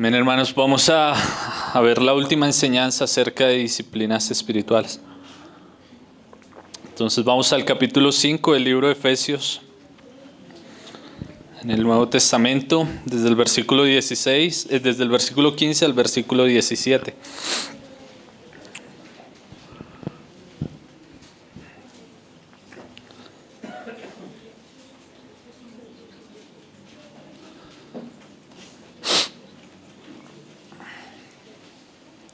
Bien, hermanos, vamos a ver la última enseñanza acerca de disciplinas espirituales. Entonces vamos al capítulo 5 del libro de Efesios, en el Nuevo Testamento, desde el versículo 15 al versículo 17.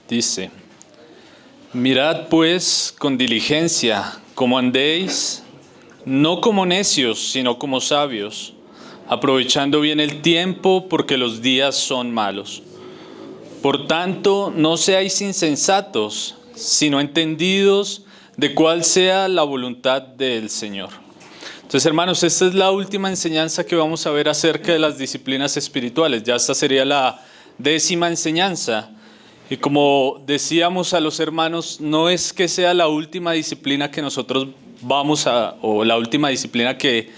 Dice: mirad pues con diligencia cómo andéis, no como necios, sino como sabios, aprovechando bien el tiempo, porque los días son malos. Por tanto, no seáis insensatos, sino entendidos de cuál sea la voluntad del Señor. Entonces, hermanos, esta es la última enseñanza que vamos a ver acerca de las disciplinas espirituales. Ya esta sería la 10ª enseñanza. Y como decíamos a los hermanos, no es que sea la última disciplina que nosotros o la última disciplina que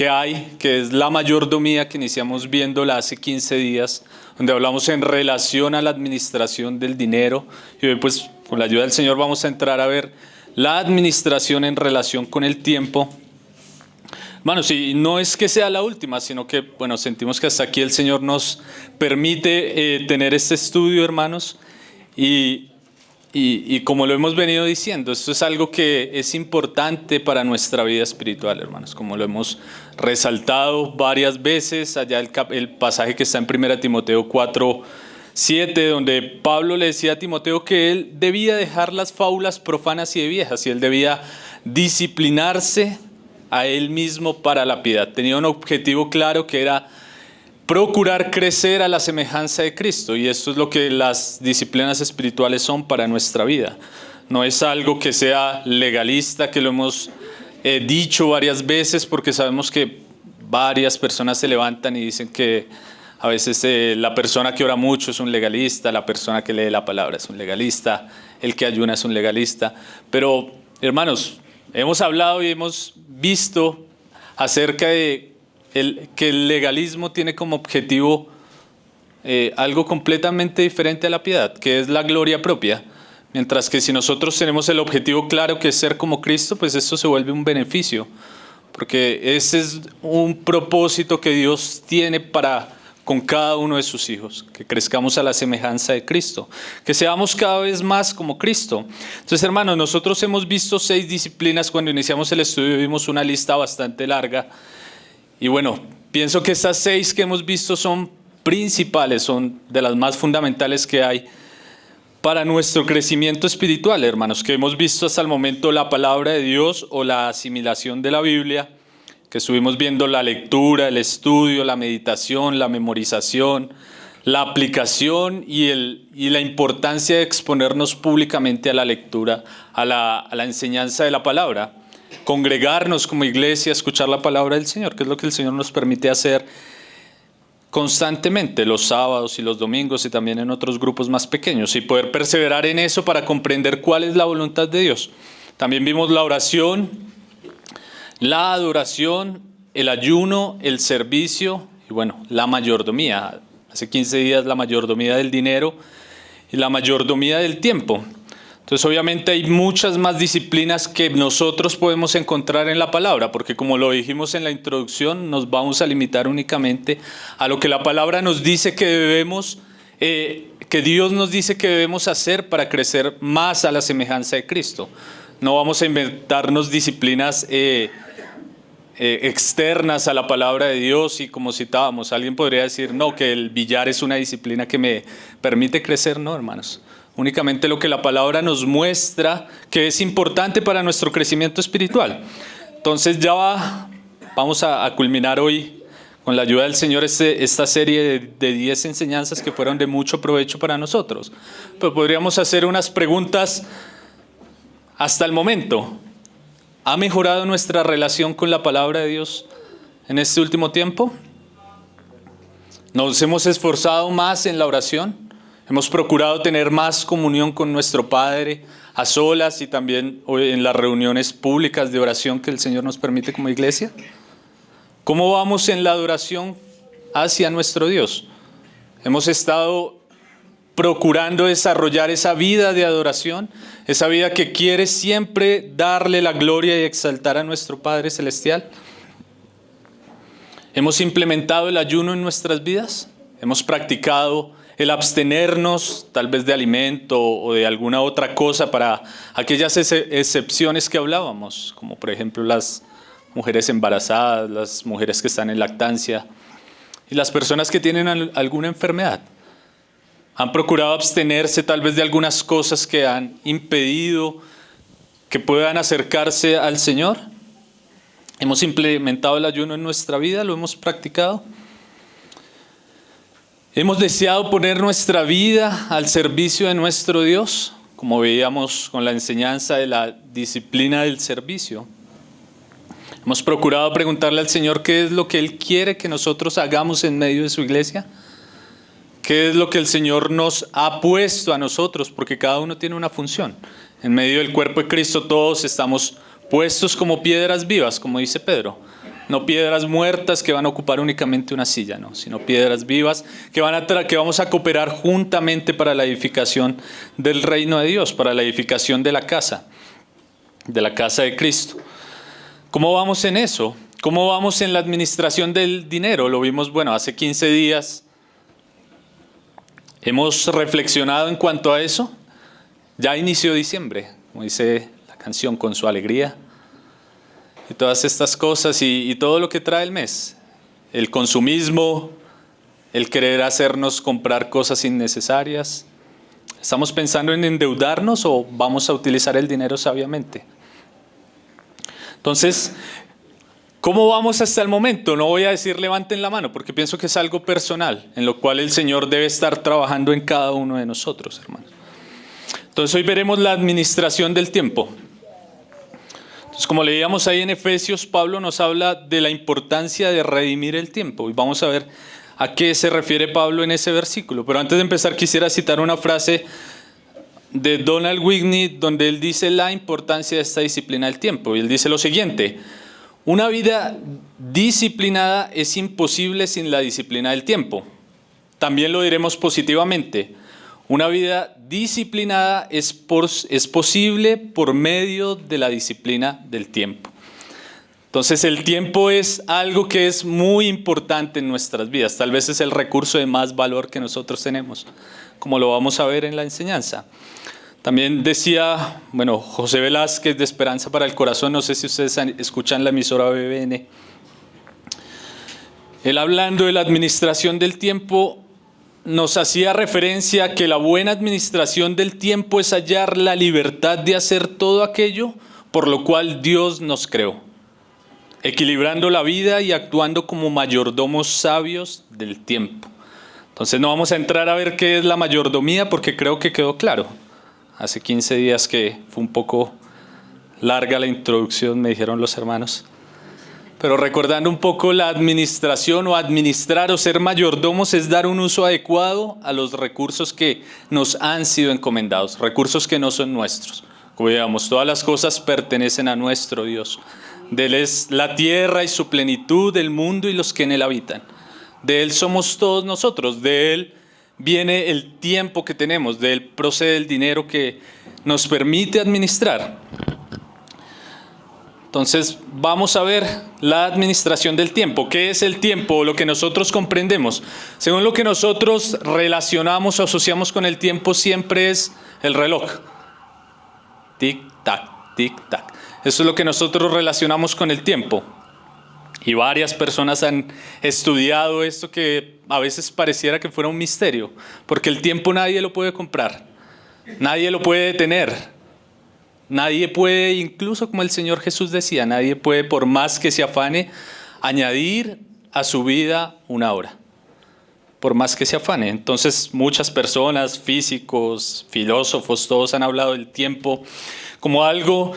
hay, que es la mayordomía, que iniciamos viéndola hace 15 días, donde hablamos en relación a la administración del dinero. Y hoy, pues, con la ayuda del Señor vamos a entrar a ver la administración en relación con el tiempo. Hermanos, y no es que sea la última, sino que, bueno, sentimos que hasta aquí el Señor nos permite tener este estudio, hermanos. Y como lo hemos venido diciendo, esto es algo que es importante para nuestra vida espiritual, hermanos, como lo hemos resaltado varias veces. Allá el pasaje que está en 1 Timoteo 4:7, donde Pablo le decía a Timoteo que él debía dejar las fábulas profanas y de viejas, y él debía disciplinarse a él mismo para la piedad. Tenía un objetivo claro, que era procurar crecer a la semejanza de Cristo, y esto es lo que las disciplinas espirituales son para nuestra vida. No es algo que sea legalista, que lo hemos dicho varias veces, porque sabemos que varias personas se levantan y dicen que a veces la persona que ora mucho es un legalista, la persona que lee la palabra es un legalista, el que ayuna es un legalista. Pero, hermanos, hemos hablado y hemos visto acerca de que el legalismo tiene como objetivo algo completamente diferente a la piedad, que es la gloria propia. Mientras que si nosotros tenemos el objetivo claro, que es ser como Cristo, pues esto se vuelve un beneficio, porque ese es un propósito que Dios tiene con cada uno de sus hijos, que crezcamos a la semejanza de Cristo, que seamos cada vez más como Cristo. Entonces, hermanos, nosotros hemos visto 6 disciplinas. Cuando iniciamos el estudio vimos una lista bastante larga. Y bueno, pienso que estas 6 que hemos visto son principales, son de las más fundamentales que hay para nuestro crecimiento espiritual, hermanos, que hemos visto hasta el momento: la palabra de Dios o la asimilación de la Biblia, que estuvimos viendo la lectura, el estudio, la meditación, la memorización, la aplicación y la importancia de exponernos públicamente a la lectura, a la enseñanza de la palabra. Congregarnos como iglesia, escuchar la palabra del Señor, que es lo que el Señor nos permite hacer constantemente los sábados y los domingos, y también en otros grupos más pequeños, y poder perseverar en eso para comprender cuál es la voluntad de Dios. También vimos la oración, la adoración, el ayuno, el servicio y, bueno, la mayordomía. Hace 15 días la mayordomía del dinero y la mayordomía del tiempo. Entonces, obviamente hay muchas más disciplinas que nosotros podemos encontrar en la palabra, porque, como lo dijimos en la introducción, nos vamos a limitar únicamente a lo que la palabra nos dice que debemos, que Dios nos dice que debemos hacer para crecer más a la semejanza de Cristo. No vamos a inventarnos disciplinas externas a la palabra de Dios, y como citábamos, alguien podría decir, no, que el billar es una disciplina que me permite crecer. No, hermanos. Únicamente lo que la palabra nos muestra que es importante para nuestro crecimiento espiritual. Entonces vamos a culminar hoy, con la ayuda del Señor, esta serie de 10 enseñanzas que fueron de mucho provecho para nosotros. Pero podríamos hacer unas preguntas hasta el momento. ¿Ha mejorado nuestra relación con la palabra de Dios en este último tiempo? ¿Nos hemos esforzado más en la oración? ¿Hemos procurado tener más comunión con nuestro Padre a solas y también en las reuniones públicas de oración que el Señor nos permite como iglesia? ¿Cómo vamos en la adoración hacia nuestro Dios? Hemos estado procurando desarrollar esa vida de adoración, esa vida que quiere siempre darle la gloria y exaltar a nuestro Padre Celestial. Hemos implementado el ayuno en nuestras vidas, hemos practicado el abstenernos tal vez de alimento o de alguna otra cosa para aquellas excepciones que hablábamos, como por ejemplo las mujeres embarazadas, las mujeres que están en lactancia y las personas que tienen alguna enfermedad. Han procurado abstenerse tal vez de algunas cosas que han impedido que puedan acercarse al Señor. Hemos implementado el ayuno en nuestra vida, lo hemos practicado. Hemos deseado poner nuestra vida al servicio de nuestro Dios, como veíamos con la enseñanza de la disciplina del servicio. Hemos procurado preguntarle al Señor qué es lo que Él quiere que nosotros hagamos en medio de su iglesia. ¿Qué es lo que el Señor nos ha puesto a nosotros? Porque cada uno tiene una función. En medio del cuerpo de Cristo todos estamos puestos como piedras vivas, como dice Pedro. No piedras muertas que van a ocupar únicamente una silla, no, sino piedras vivas que vamos a cooperar juntamente para la edificación del reino de Dios, para la edificación de la casa de Cristo. ¿Cómo vamos en eso? ¿Cómo vamos en la administración del dinero? Lo vimos, hace 15 días. ¿Hemos reflexionado en cuanto a eso? Ya inició diciembre, como dice la canción, con su alegría. Y todas estas cosas y todo lo que trae el mes. El consumismo, el querer hacernos comprar cosas innecesarias. ¿Estamos pensando en endeudarnos o vamos a utilizar el dinero sabiamente? Entonces, ¿cómo vamos hasta el momento? No voy a decir levanten la mano porque pienso que es algo personal en lo cual el Señor debe estar trabajando en cada uno de nosotros, hermanos. Entonces hoy veremos la administración del tiempo. Entonces, como leíamos ahí en Efesios, Pablo nos habla de la importancia de redimir el tiempo y vamos a ver a qué se refiere Pablo en ese versículo. Pero antes de empezar quisiera citar una frase de Donald Whitney donde él dice la importancia de esta disciplina del tiempo y él dice lo siguiente: una vida disciplinada es imposible sin la disciplina del tiempo. También lo diremos positivamente. Una vida disciplinada es posible por medio de la disciplina del tiempo. Entonces el tiempo es algo que es muy importante en nuestras vidas. Tal vez es el recurso de más valor que nosotros tenemos, como lo vamos a ver en la enseñanza. También decía, José Velázquez de Esperanza para el Corazón, no sé si ustedes escuchan la emisora BBN. Él hablando de la administración del tiempo nos hacía referencia a que la buena administración del tiempo es hallar la libertad de hacer todo aquello por lo cual Dios nos creó, equilibrando la vida y actuando como mayordomos sabios del tiempo. Entonces no vamos a entrar a ver qué es la mayordomía porque creo que quedó claro. Hace 15 días que fue un poco larga la introducción, me dijeron los hermanos. Pero recordando un poco la administración o administrar o ser mayordomos es dar un uso adecuado a los recursos que nos han sido encomendados, recursos que no son nuestros. Como digamos, todas las cosas pertenecen a nuestro Dios. De Él es la tierra y su plenitud, el mundo y los que en Él habitan. De Él somos todos nosotros, de Él viene el tiempo que tenemos, de Él procede el dinero que nos permite administrar. Entonces vamos a ver la administración del tiempo. ¿Qué es el tiempo? Lo que nosotros comprendemos. Según lo que nosotros relacionamos o asociamos con el tiempo siempre es el reloj. Tic-tac, tic-tac. Eso es lo que nosotros relacionamos con el tiempo. Y varias personas han estudiado esto que a veces pareciera que fuera un misterio, porque el tiempo nadie lo puede comprar, nadie lo puede detener, nadie puede, incluso como el Señor Jesús decía, nadie puede, por más que se afane, añadir a su vida una hora, por más que se afane. Entonces muchas personas, físicos, filósofos, todos han hablado del tiempo como algo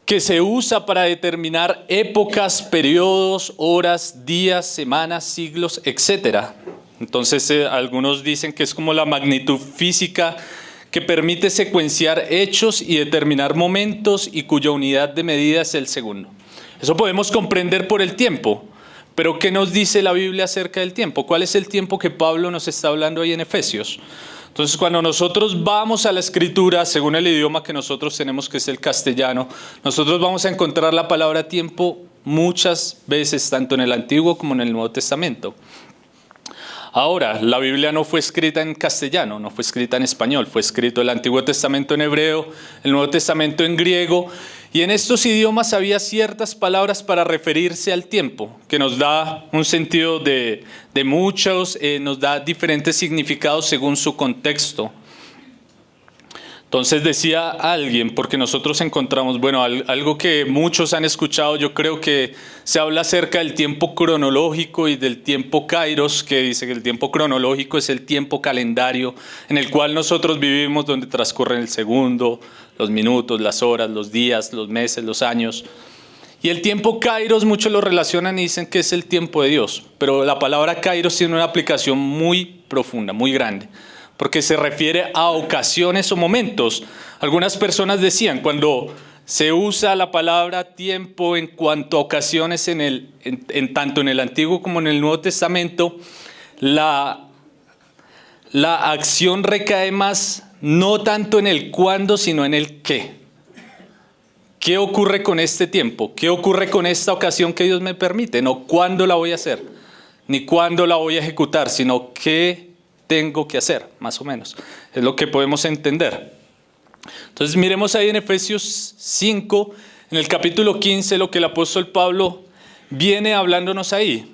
que se usa para determinar épocas, periodos, horas, días, semanas, siglos, etc. Entonces algunos dicen que es como la magnitud física que permite secuenciar hechos y determinar momentos y cuya unidad de medida es el segundo. Eso podemos comprender por el tiempo, Pero ¿qué nos dice la Biblia acerca del tiempo? ¿Cuál es el tiempo que Pablo nos está hablando ahí en Efesios? Entonces, cuando nosotros vamos a la Escritura, según el idioma que nosotros tenemos, que es el castellano, nosotros vamos a encontrar la palabra tiempo muchas veces, tanto en el Antiguo como en el Nuevo Testamento. Ahora, la Biblia no fue escrita en castellano, no fue escrita en español, fue escrito el Antiguo Testamento en hebreo, el Nuevo Testamento en griego, y en estos idiomas había ciertas palabras para referirse al tiempo, que nos da un sentido de muchos, nos da diferentes significados según su contexto. Entonces decía alguien, porque nosotros encontramos, bueno, algo que muchos han escuchado, yo creo que se habla acerca del tiempo cronológico y del tiempo kairos, que dice que el tiempo cronológico es el tiempo calendario en el cual nosotros vivimos, donde transcurren el segundo, los minutos, las horas, los días, los meses, los años. Y el tiempo kairos muchos lo relacionan y dicen que es el tiempo de Dios, pero la palabra kairos tiene una aplicación muy profunda, muy grande, porque se refiere a ocasiones o momentos. Algunas personas decían, cuando se usa la palabra tiempo en cuanto a ocasiones tanto en el Antiguo como en el Nuevo Testamento, la acción recae más no tanto en el cuándo, sino en el qué. ¿Qué ocurre con este tiempo? ¿Qué ocurre con esta ocasión que Dios me permite? No cuándo la voy a hacer, ni cuándo la voy a ejecutar, sino qué tengo que hacer, más o menos. Es lo que podemos entender. Entonces miremos ahí en Efesios 5, en el capítulo 15, lo que el apóstol Pablo viene hablándonos ahí.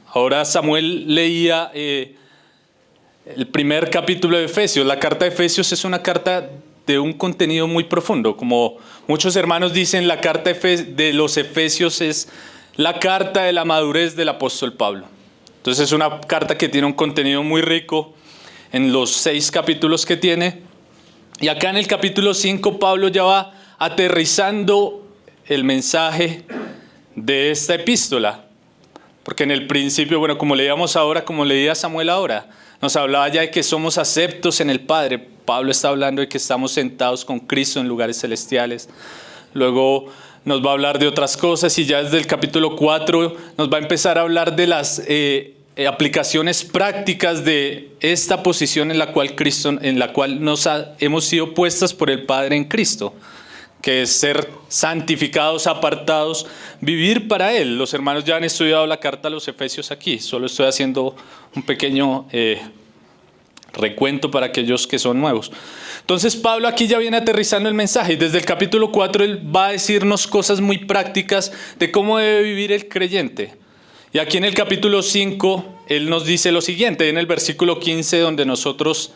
Ahora Samuel leía el primer capítulo de Efesios. La carta de Efesios es una carta de un contenido muy profundo. Como muchos hermanos dicen, la carta de los Efesios es la carta de la madurez del apóstol Pablo. Entonces es una carta que tiene un contenido muy rico en los 6 capítulos que tiene. Y acá en el capítulo 5 Pablo ya va aterrizando el mensaje de esta epístola. Porque en el principio, bueno, como leíamos ahora, como leía Samuel ahora, nos hablaba ya de que somos aceptos en el Padre. Pablo está hablando de que estamos sentados con Cristo en lugares celestiales. Luego nos va a hablar de otras cosas y ya desde el capítulo 4 nos va a empezar a hablar de las aplicaciones prácticas de esta posición en la cual hemos sido puestas por el Padre en Cristo, que es ser santificados, apartados, vivir para Él. Los hermanos ya han estudiado la carta a los Efesios aquí, solo estoy haciendo un pequeño recuento para aquellos que son nuevos. Entonces Pablo aquí ya viene aterrizando el mensaje y desde el capítulo 4 él va a decirnos cosas muy prácticas de cómo debe vivir el creyente. Y aquí en el capítulo 5 él nos dice lo siguiente, en el versículo 15 donde nosotros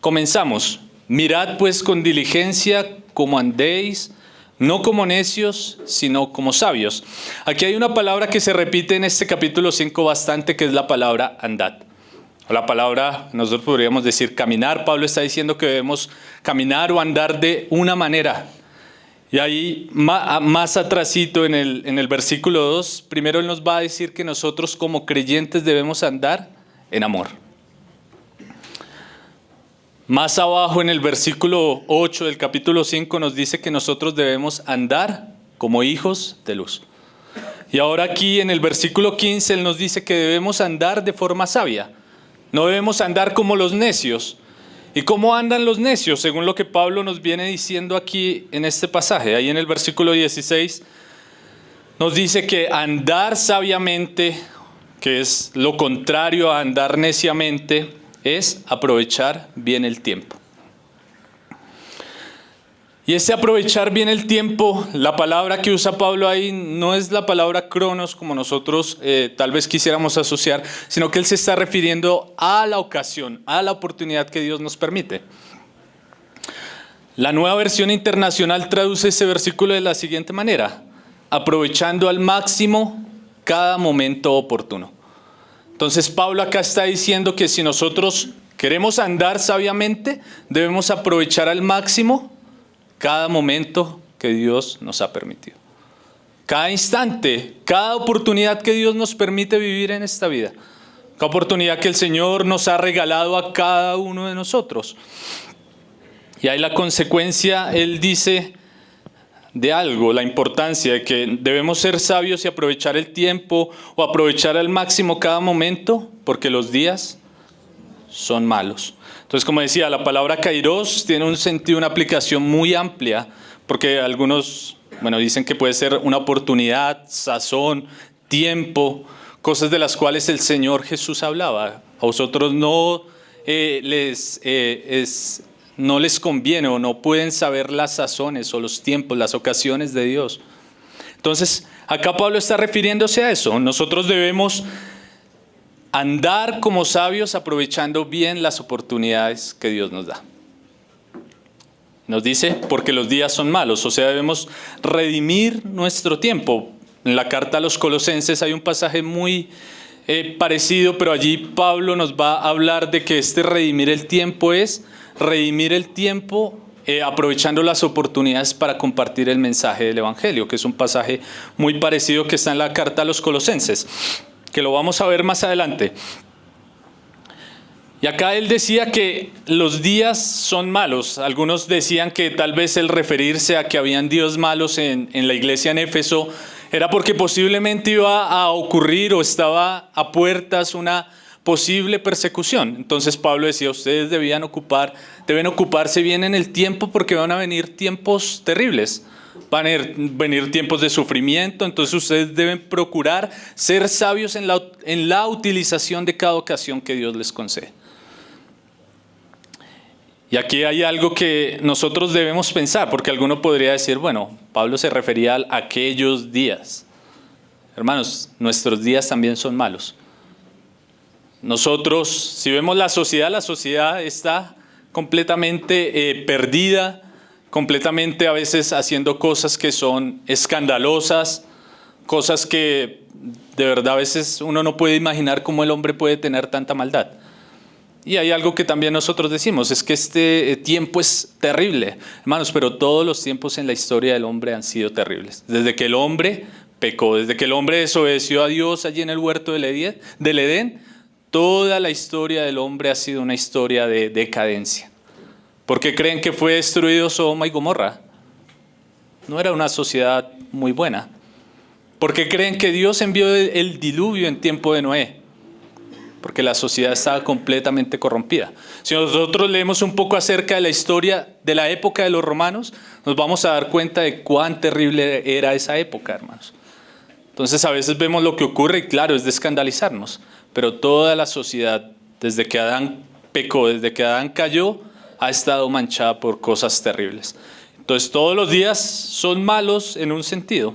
comenzamos: mirad pues con diligencia cómo andéis, no como necios, sino como sabios. Aquí hay una palabra que se repite en este capítulo 5 bastante, que es la palabra andad. O la palabra, nosotros podríamos decir caminar. Pablo está diciendo que debemos caminar o andar de una manera. Y ahí más atrasito en el versículo 2, primero él nos va a decir que nosotros como creyentes debemos andar en amor. Más abajo en el versículo 8 del capítulo 5 nos dice que nosotros debemos andar como hijos de luz. Y ahora aquí en el versículo 15 él nos dice que debemos andar de forma sabia. No debemos andar como los necios. ¿Y cómo andan los necios? Según lo que Pablo nos viene diciendo aquí en este pasaje. Ahí en el versículo 16 nos dice que andar sabiamente, que es lo contrario a andar neciamente, es aprovechar bien el tiempo. Y ese aprovechar bien el tiempo, la palabra que usa Pablo ahí no es la palabra cronos como nosotros tal vez quisiéramos asociar, sino que él se está refiriendo a la ocasión, a la oportunidad que Dios nos permite. La Nueva Versión Internacional traduce ese versículo de la siguiente manera: aprovechando al máximo cada momento oportuno. Entonces Pablo acá está diciendo que si nosotros queremos andar sabiamente, debemos aprovechar al máximo cada momento que Dios nos ha permitido. Cada instante, cada oportunidad que Dios nos permite vivir en esta vida. Cada oportunidad que el Señor nos ha regalado a cada uno de nosotros. Y ahí la consecuencia, Él dice, de algo, la importancia de que debemos ser sabios y aprovechar el tiempo o aprovechar al máximo cada momento, porque los días son malos. Entonces, como decía, la palabra kairos tiene un sentido, una aplicación muy amplia, porque algunos, dicen que puede ser una oportunidad, sazón, tiempo, cosas de las cuales el Señor Jesús hablaba. A vosotros no les conviene o no pueden saber las sazones o los tiempos, las ocasiones de Dios. Entonces, acá Pablo está refiriéndose a eso. Nosotros debemos andar como sabios aprovechando bien las oportunidades que Dios nos da. Nos dice, porque los días son malos, o sea, debemos redimir nuestro tiempo. En la carta a los Colosenses hay un pasaje muy parecido, pero allí Pablo nos va a hablar de que redimir el tiempo es redimir el tiempo aprovechando las oportunidades para compartir el mensaje del Evangelio, que es un pasaje muy parecido que está en la carta a los Colosenses, que lo vamos a ver más adelante. Y acá él decía que los días son malos. Algunos decían que tal vez el referirse a que habían días malos en la iglesia en Éfeso era porque posiblemente iba a ocurrir o estaba a puertas una posible persecución. Entonces Pablo decía, ustedes deben ocuparse bien en el tiempo porque van a venir tiempos terribles. Van a venir tiempos de sufrimiento, entonces ustedes deben procurar ser sabios en la utilización de cada ocasión que Dios les concede. Y aquí hay algo que nosotros debemos pensar, porque alguno podría decir, Pablo se refería a aquellos días. Hermanos, nuestros días también son malos. Nosotros, si vemos la sociedad está completamente perdida, completamente a veces haciendo cosas que son escandalosas, cosas que de verdad a veces uno no puede imaginar cómo el hombre puede tener tanta maldad. Y hay algo que también nosotros decimos, es que este tiempo es terrible. Hermanos, pero todos los tiempos en la historia del hombre han sido terribles. Desde que el hombre pecó, desde que el hombre desobedeció a Dios allí en el huerto del Edén, toda la historia del hombre ha sido una historia de decadencia. ¿Por qué creen que fue destruido Sodoma y Gomorra? No era una sociedad muy buena. ¿Por qué creen que Dios envió el diluvio en tiempo de Noé? Porque la sociedad estaba completamente corrompida. Si nosotros leemos un poco acerca de la historia de la época de los romanos, nos vamos a dar cuenta de cuán terrible era esa época, hermanos. Entonces a veces vemos lo que ocurre y claro, es de escandalizarnos, pero toda la sociedad, desde que Adán pecó, desde que Adán cayó, ha estado manchada por cosas terribles. Entonces todos los días son malos en un sentido.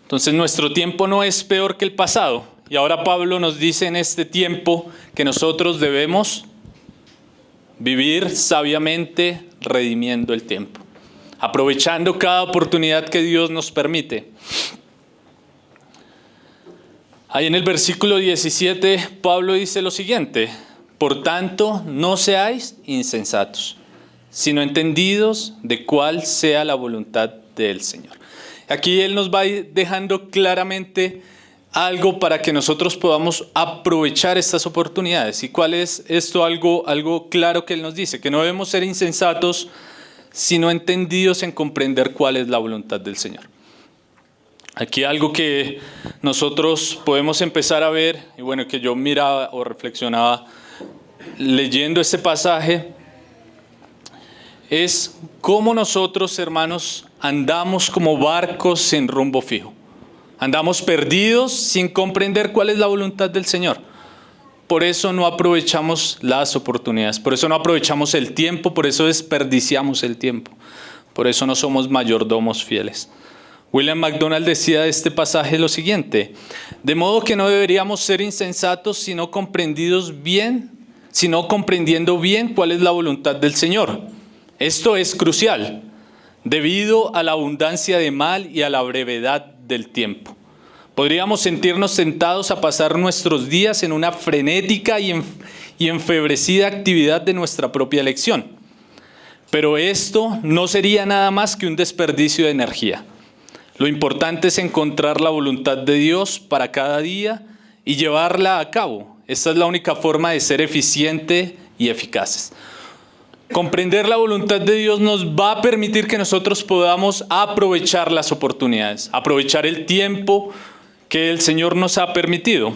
Entonces nuestro tiempo no es peor que el pasado. Y ahora Pablo nos dice en este tiempo que nosotros debemos vivir sabiamente redimiendo el tiempo, aprovechando cada oportunidad que Dios nos permite. Ahí en el versículo 17 Pablo dice lo siguiente: por tanto, no seáis insensatos, sino entendidos de cuál sea la voluntad del Señor. Aquí él nos va dejando claramente algo para que nosotros podamos aprovechar estas oportunidades. ¿Y cuál es esto? Algo claro que él nos dice, que no debemos ser insensatos, sino entendidos en comprender cuál es la voluntad del Señor. Aquí algo que nosotros podemos empezar a ver, y que yo miraba o reflexionaba leyendo este pasaje, es cómo nosotros, hermanos, andamos como barcos sin rumbo fijo. Andamos perdidos sin comprender cuál es la voluntad del Señor. Por eso no aprovechamos las oportunidades, por eso no aprovechamos el tiempo, por eso desperdiciamos el tiempo. Por eso no somos mayordomos fieles. William MacDonald decía de este pasaje lo siguiente: de modo que no deberíamos ser insensatos sino comprendiendo bien cuál es la voluntad del Señor. Esto es crucial, debido a la abundancia de mal y a la brevedad del tiempo. Podríamos sentirnos tentados a pasar nuestros días en una frenética y enfebrecida actividad de nuestra propia elección. Pero esto no sería nada más que un desperdicio de energía. Lo importante es encontrar la voluntad de Dios para cada día y llevarla a cabo. Esta es la única forma de ser eficiente y eficaces. Comprender la voluntad de Dios nos va a permitir que nosotros podamos aprovechar las oportunidades, aprovechar el tiempo que el Señor nos ha permitido.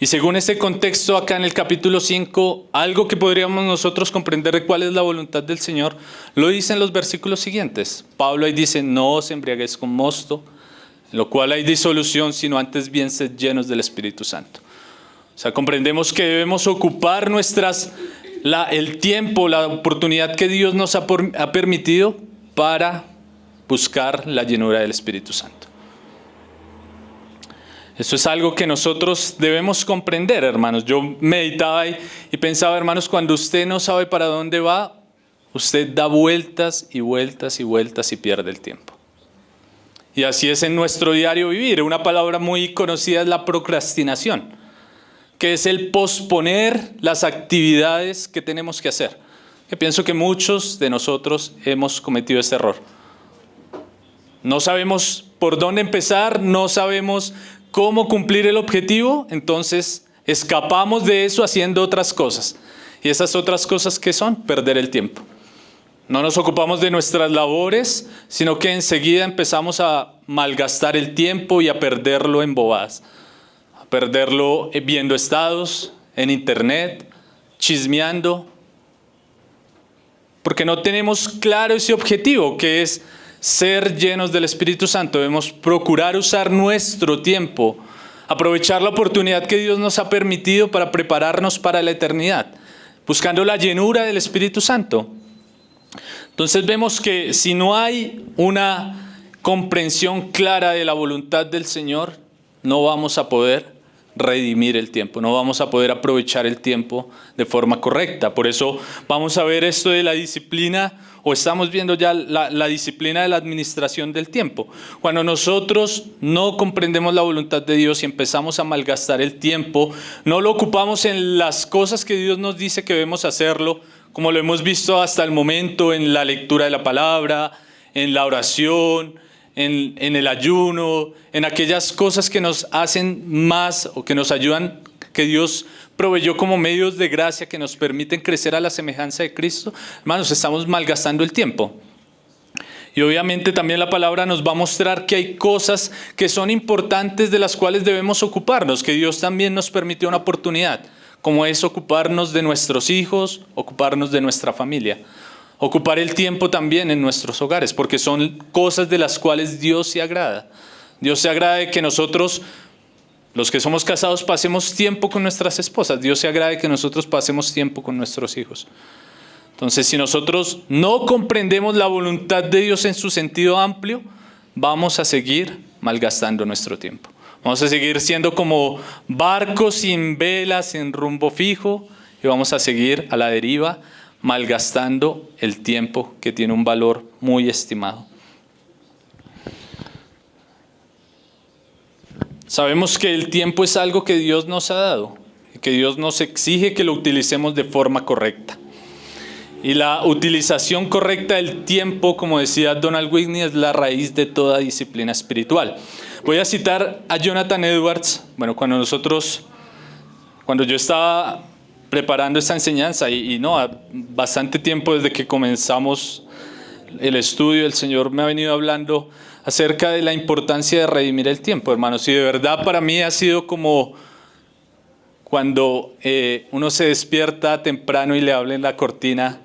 Y según este contexto acá en el capítulo 5, algo que podríamos nosotros comprender de cuál es la voluntad del Señor, lo dice en los versículos siguientes. Pablo ahí dice, no os embriaguéis con mosto, en lo cual hay disolución, sino antes bien sed llenos del Espíritu Santo. O sea, comprendemos que debemos ocupar el tiempo, la oportunidad que Dios nos ha permitido para buscar la llenura del Espíritu Santo. Eso es algo que nosotros debemos comprender, hermanos. Yo meditaba y pensaba, hermanos, cuando usted no sabe para dónde va, usted da vueltas y vueltas y vueltas y pierde el tiempo. Y así es en nuestro diario vivir. Una palabra muy conocida es la procrastinación, que es el posponer las actividades que tenemos que hacer. Yo pienso que muchos de nosotros hemos cometido ese error. No sabemos por dónde empezar, no sabemos cómo cumplir el objetivo, entonces escapamos de eso haciendo otras cosas. Y esas otras cosas, ¿qué son? Perder el tiempo. No nos ocupamos de nuestras labores, sino que enseguida empezamos a malgastar el tiempo y a perderlo en bobadas. A perderlo viendo estados en internet, chismeando. Porque no tenemos claro ese objetivo, que es ser llenos del Espíritu Santo. Debemos procurar usar nuestro tiempo, aprovechar la oportunidad que Dios nos ha permitido para prepararnos para la eternidad, buscando la llenura del Espíritu Santo. Entonces vemos que si no hay una comprensión clara de la voluntad del Señor, no vamos a poder redimir el tiempo, no vamos a poder aprovechar el tiempo de forma correcta. Por eso vamos a ver esto de la disciplina, o estamos viendo ya la disciplina de la administración del tiempo. Cuando nosotros no comprendemos la voluntad de Dios y empezamos a malgastar el tiempo, no lo ocupamos en las cosas que Dios nos dice que debemos hacerlo, como lo hemos visto hasta el momento en la lectura de la palabra, en la oración, en el ayuno, en aquellas cosas que nos hacen más o que nos ayudan, que Dios proveyó como medios de gracia que nos permiten crecer a la semejanza de Cristo. Hermanos, estamos malgastando el tiempo. Y obviamente también la palabra nos va a mostrar que hay cosas que son importantes de las cuales debemos ocuparnos, que Dios también nos permitió una oportunidad, como es ocuparnos de nuestros hijos, ocuparnos de nuestra familia. Ocupar el tiempo también en nuestros hogares, porque son cosas de las cuales Dios se agrada. Dios se agrada de que nosotros, los que somos casados, pasemos tiempo con nuestras esposas. Dios se agrada de que nosotros pasemos tiempo con nuestros hijos. Entonces, si nosotros no comprendemos la voluntad de Dios en su sentido amplio, vamos a seguir malgastando nuestro tiempo. Vamos a seguir siendo como barcos sin velas, sin rumbo fijo, y vamos a seguir a la deriva, malgastando el tiempo que tiene un valor muy estimado. Sabemos que el tiempo es algo que Dios nos ha dado, que Dios nos exige que lo utilicemos de forma correcta. Y la utilización correcta del tiempo, como decía Donald Whitney, es la raíz de toda disciplina espiritual. Voy a citar a Jonathan Edwards. Bueno, cuando yo estaba preparando esta enseñanza y bastante tiempo desde que comenzamos el estudio, el Señor me ha venido hablando acerca de la importancia de redimir el tiempo, hermanos. Y de verdad para mí ha sido como cuando uno se despierta temprano y le abren la cortina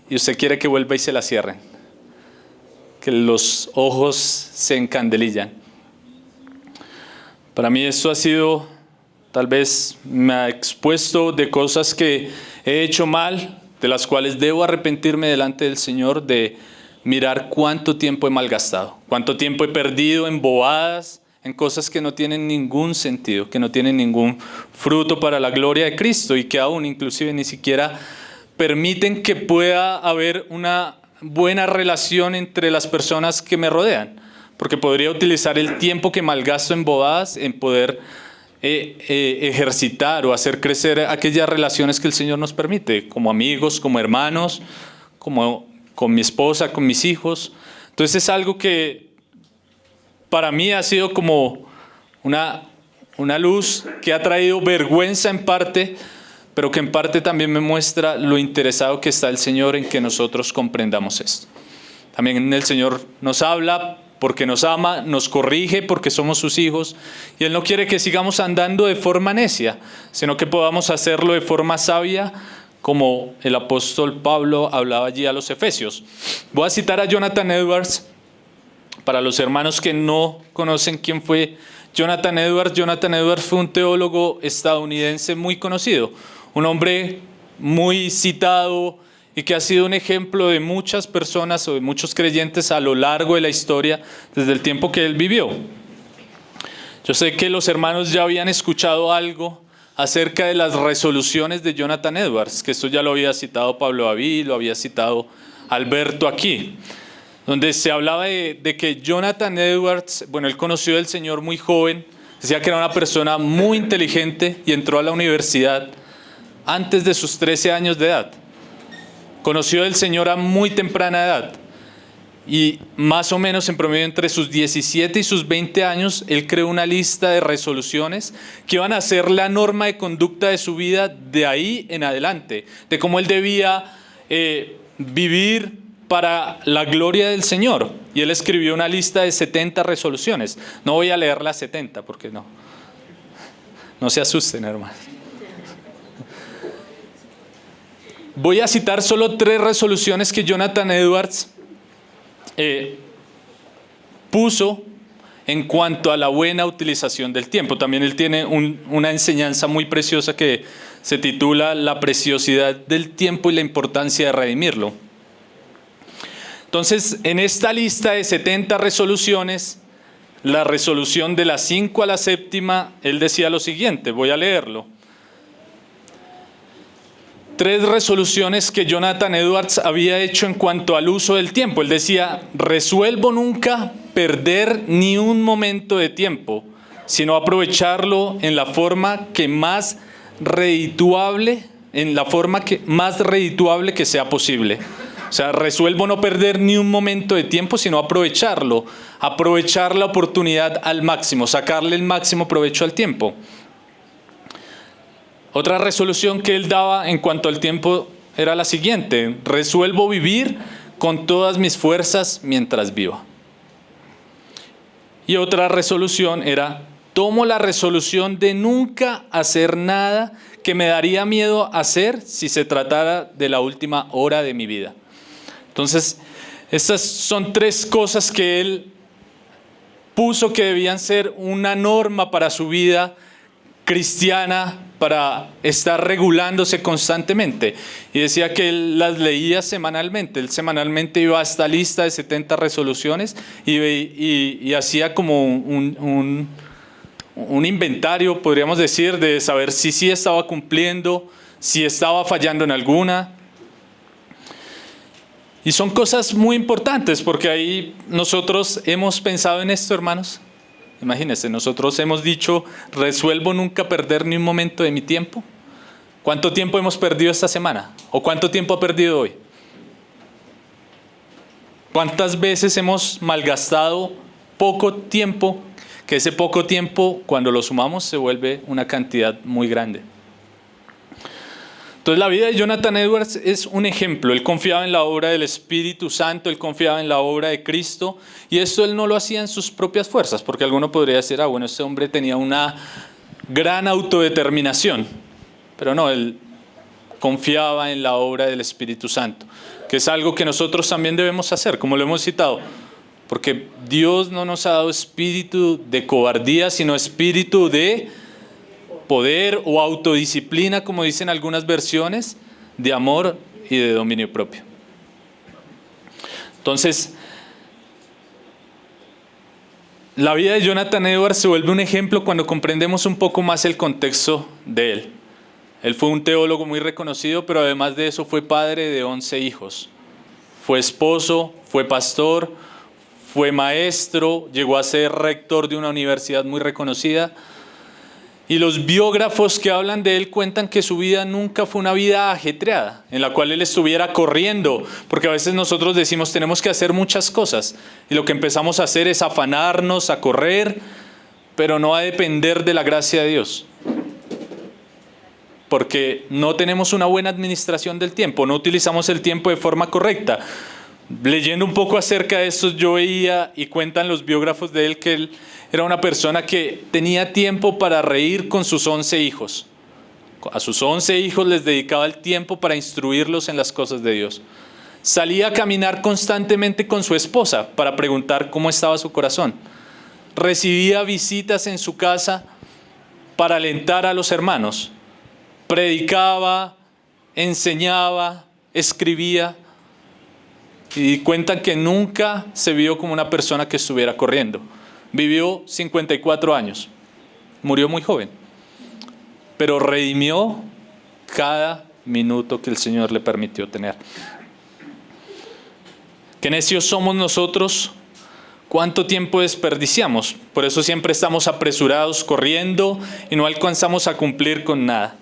y usted quiere que vuelva y se la cierren, que los ojos se encandelillan. Para mí esto ha sido, tal vez me ha expuesto de cosas que he hecho mal, de las cuales debo arrepentirme delante del Señor, de mirar cuánto tiempo he malgastado, cuánto tiempo he perdido en bobadas, en cosas que no tienen ningún sentido, que no tienen ningún fruto para la gloria de Cristo y que aún inclusive ni siquiera permiten que pueda haber una buena relación entre las personas que me rodean, porque podría utilizar el tiempo que malgasto en bobadas en poder ejercitar o hacer crecer aquellas relaciones que el Señor nos permite, como amigos, como hermanos, como con mi esposa, con mis hijos. Entonces es algo que para mí ha sido como una luz que ha traído vergüenza en parte, pero que en parte también me muestra lo interesado que está el Señor en que nosotros comprendamos esto. También el Señor nos habla porque nos ama, nos corrige porque somos sus hijos, y Él no quiere que sigamos andando de forma necia, sino que podamos hacerlo de forma sabia, como el apóstol Pablo hablaba allí a los Efesios. Voy a citar a Jonathan Edwards, para los hermanos que no conocen quién fue Jonathan Edwards. Jonathan Edwards fue un teólogo estadounidense muy conocido, un hombre muy citado y que ha sido un ejemplo de muchas personas o de muchos creyentes a lo largo de la historia desde el tiempo que él vivió. Yo sé que los hermanos ya habían escuchado algo acerca de las resoluciones de Jonathan Edwards, que esto ya lo había citado Pablo David, lo había citado Alberto aquí, donde se hablaba de que Jonathan Edwards, bueno, él conoció al Señor muy joven, decía que era una persona muy inteligente y entró a la universidad antes de sus 13 años de edad. Conoció al Señor a muy temprana edad y más o menos en promedio entre sus 17 y sus 20 años, él creó una lista de resoluciones que iban a ser la norma de conducta de su vida de ahí en adelante, de cómo él debía vivir para la gloria del Señor. Y él escribió una lista de 70 resoluciones. No voy a leer las 70 porque no se asusten, hermanos. Voy a citar solo 3 resoluciones que Jonathan Edwards puso en cuanto a la buena utilización del tiempo. También él tiene una enseñanza muy preciosa que se titula La preciosidad del tiempo y la importancia de redimirlo. Entonces, en esta lista de 70 resoluciones, la resolución de la 5 a la 7ª, él decía lo siguiente, voy a leerlo. 3 resoluciones que Jonathan Edwards había hecho en cuanto al uso del tiempo. Él decía, resuelvo nunca perder ni un momento de tiempo, sino aprovecharlo en la forma que más redituable, que sea posible. O sea, resuelvo no perder ni un momento de tiempo, sino aprovecharlo, aprovechar la oportunidad al máximo, sacarle el máximo provecho al tiempo. Otra resolución que él daba en cuanto al tiempo era la siguiente: resuelvo vivir con todas mis fuerzas mientras viva. Y otra resolución era: tomo la resolución de nunca hacer nada que me daría miedo hacer si se tratara de la última hora de mi vida. Entonces, estas son 3 cosas que él puso que debían ser una norma para su vida cristiana, para estar regulándose constantemente. Y decía que él las leía semanalmente. Él semanalmente iba a esta lista de 70 resoluciones y hacía como un inventario, podríamos decir, de saber si sí estaba cumpliendo, si estaba fallando en alguna. Y son cosas muy importantes porque ahí nosotros hemos pensado en esto, hermanos. Imagínense, nosotros hemos dicho, resuelvo nunca perder ni un momento de mi tiempo. ¿Cuánto tiempo hemos perdido esta semana? ¿O cuánto tiempo ha perdido hoy? ¿Cuántas veces hemos malgastado poco tiempo? Que ese poco tiempo, cuando lo sumamos, se vuelve una cantidad muy grande. Entonces la vida de Jonathan Edwards es un ejemplo. Él confiaba en la obra del Espíritu Santo, él confiaba en la obra de Cristo, y esto él no lo hacía en sus propias fuerzas, porque alguno podría decir, bueno, este hombre tenía una gran autodeterminación, pero no, él confiaba en la obra del Espíritu Santo, que es algo que nosotros también debemos hacer, como lo hemos citado, porque Dios no nos ha dado espíritu de cobardía, sino espíritu de poder o autodisciplina, como dicen algunas versiones, de amor y de dominio propio. Entonces, la vida de Jonathan Edwards se vuelve un ejemplo cuando comprendemos un poco más el contexto de él. Él fue un teólogo muy reconocido, pero además de eso fue padre de 11 hijos. Fue esposo, fue pastor, fue maestro, llegó a ser rector de una universidad muy reconocida. Y los biógrafos que hablan de él cuentan que su vida nunca fue una vida ajetreada, en la cual él estuviera corriendo, porque a veces nosotros decimos tenemos que hacer muchas cosas, y lo que empezamos a hacer es afanarnos, a correr, pero no a depender de la gracia de Dios. porque no tenemos una buena administración del tiempo, no utilizamos el tiempo de forma correcta. Leyendo un poco acerca de esto, yo veía y cuentan los biógrafos de él que él era una persona que tenía tiempo para reír con sus 11 hijos. A sus 11 hijos les dedicaba el tiempo para instruirlos en las cosas de Dios. Salía a caminar constantemente con su esposa para preguntar cómo estaba su corazón. Recibía visitas en su casa para alentar a los hermanos. Predicaba, enseñaba, escribía. Y cuentan que nunca se vio como una persona que estuviera corriendo. Vivió 54 años. Murió muy joven. Pero redimió cada minuto que el Señor le permitió tener. Qué necios somos nosotros, cuánto tiempo desperdiciamos. Por eso siempre estamos apresurados, corriendo y no alcanzamos a cumplir con nada.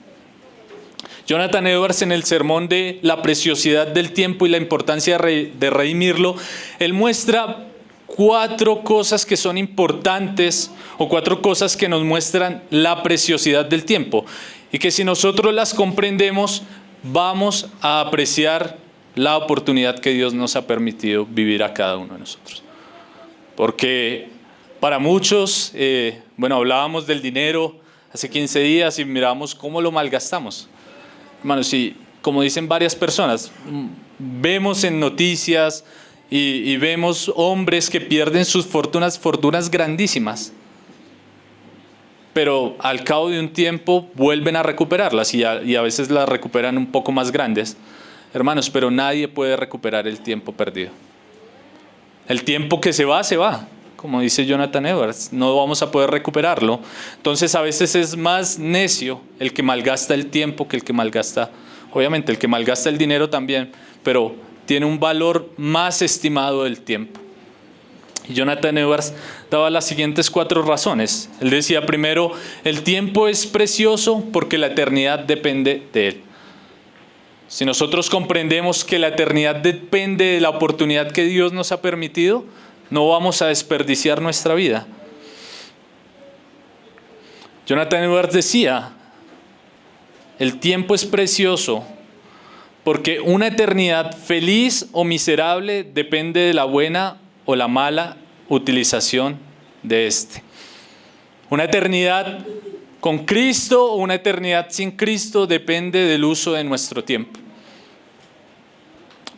Jonathan Edwards, en el sermón de la preciosidad del tiempo y la importancia de redimirlo, él muestra 4 cosas que son importantes o 4 cosas que nos muestran la preciosidad del tiempo y que si nosotros las comprendemos vamos a apreciar la oportunidad que Dios nos ha permitido vivir a cada uno de nosotros. Porque para muchos, hablábamos del dinero hace 15 días y miramos cómo lo malgastamos. Hermanos, y como dicen varias personas, vemos en noticias y vemos hombres que pierden sus fortunas grandísimas. Pero al cabo de un tiempo vuelven a recuperarlas y a veces las recuperan un poco más grandes. Hermanos, pero nadie puede recuperar el tiempo perdido. El tiempo que se va, se va. Como dice Jonathan Edwards, no vamos a poder recuperarlo. Entonces a veces es más necio el que malgasta el tiempo que el que malgasta, obviamente el que malgasta el dinero también, pero tiene un valor más estimado del tiempo. Y Jonathan Edwards daba las siguientes 4 razones. Él decía primero, el tiempo es precioso porque la eternidad depende de él. Si nosotros comprendemos que la eternidad depende de la oportunidad que Dios nos ha permitido, no vamos a desperdiciar nuestra vida. Jonathan Edwards decía, el tiempo es precioso porque una eternidad feliz o miserable depende de la buena o la mala utilización de este. Una eternidad con Cristo o una eternidad sin Cristo depende del uso de nuestro tiempo.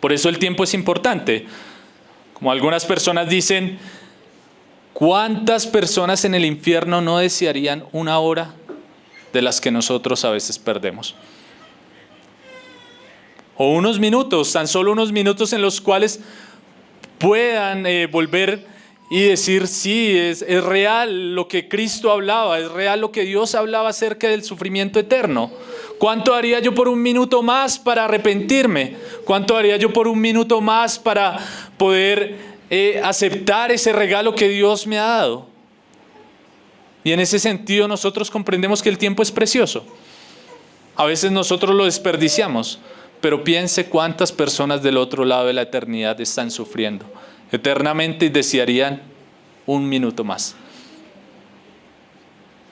Por eso el tiempo es importante. Como algunas personas dicen, ¿cuántas personas en el infierno no desearían una hora de las que nosotros a veces perdemos? O unos minutos, tan solo unos minutos en los cuales puedan volver y decir, sí, es real lo que Cristo hablaba, es real lo que Dios hablaba acerca del sufrimiento eterno. ¿Cuánto haría yo por un minuto más para arrepentirme? ¿Cuánto haría yo por un minuto más para poder aceptar ese regalo que Dios me ha dado? Y en ese sentido nosotros comprendemos que el tiempo es precioso. A veces nosotros lo desperdiciamos, pero piense cuántas personas del otro lado de la eternidad están sufriendo eternamente y desearían un minuto más.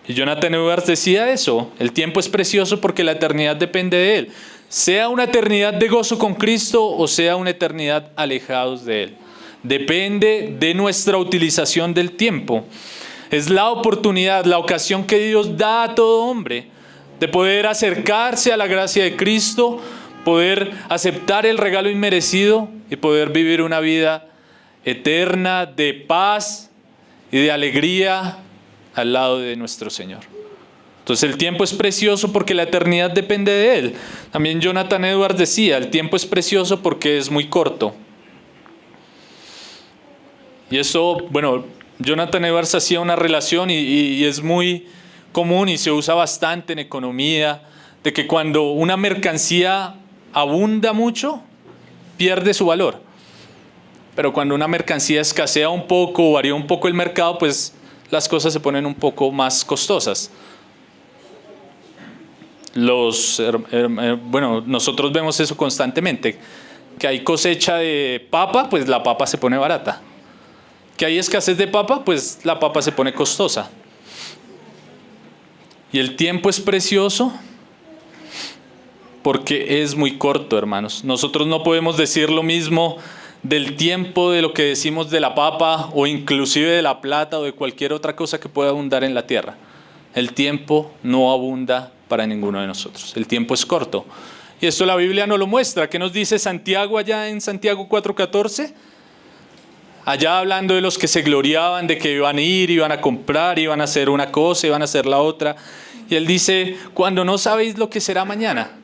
Y Jonathan Edwards decía eso, el tiempo es precioso porque la eternidad depende de él. Sea una eternidad de gozo con Cristo o sea una eternidad alejados de él. Depende de nuestra utilización del tiempo. Es la oportunidad, la ocasión que Dios da a todo hombre de poder acercarse a la gracia de Cristo, poder aceptar el regalo inmerecido y poder vivir una vida eterna de paz y de alegría al lado de nuestro Señor. Entonces el tiempo es precioso porque la eternidad depende de él. También Jonathan Edwards decía, el tiempo es precioso porque es muy corto. Y eso, Jonathan Edwards hacía una relación y es muy común y se usa bastante en economía, de que cuando una mercancía abunda mucho, pierde su valor. Pero cuando una mercancía escasea un poco o varía un poco el mercado, pues las cosas se ponen un poco más costosas. Nosotros vemos eso constantemente, que hay cosecha de papa, pues la papa se pone barata. Que hay escasez de papa, pues la papa se pone costosa. Y el tiempo es precioso porque es muy corto, hermanos. Nosotros no podemos decir lo mismo del tiempo de lo que decimos de la papa o inclusive de la plata o de cualquier otra cosa que pueda abundar en la tierra. El tiempo no abunda para ninguno de nosotros. El tiempo es corto. Y esto la Biblia nos lo muestra. ¿Qué nos dice Santiago allá en Santiago 4:14? Allá hablando de los que se gloriaban de que iban a ir, iban a comprar, iban a hacer una cosa, iban a hacer la otra. Y él dice, cuando no sabéis lo que será mañana.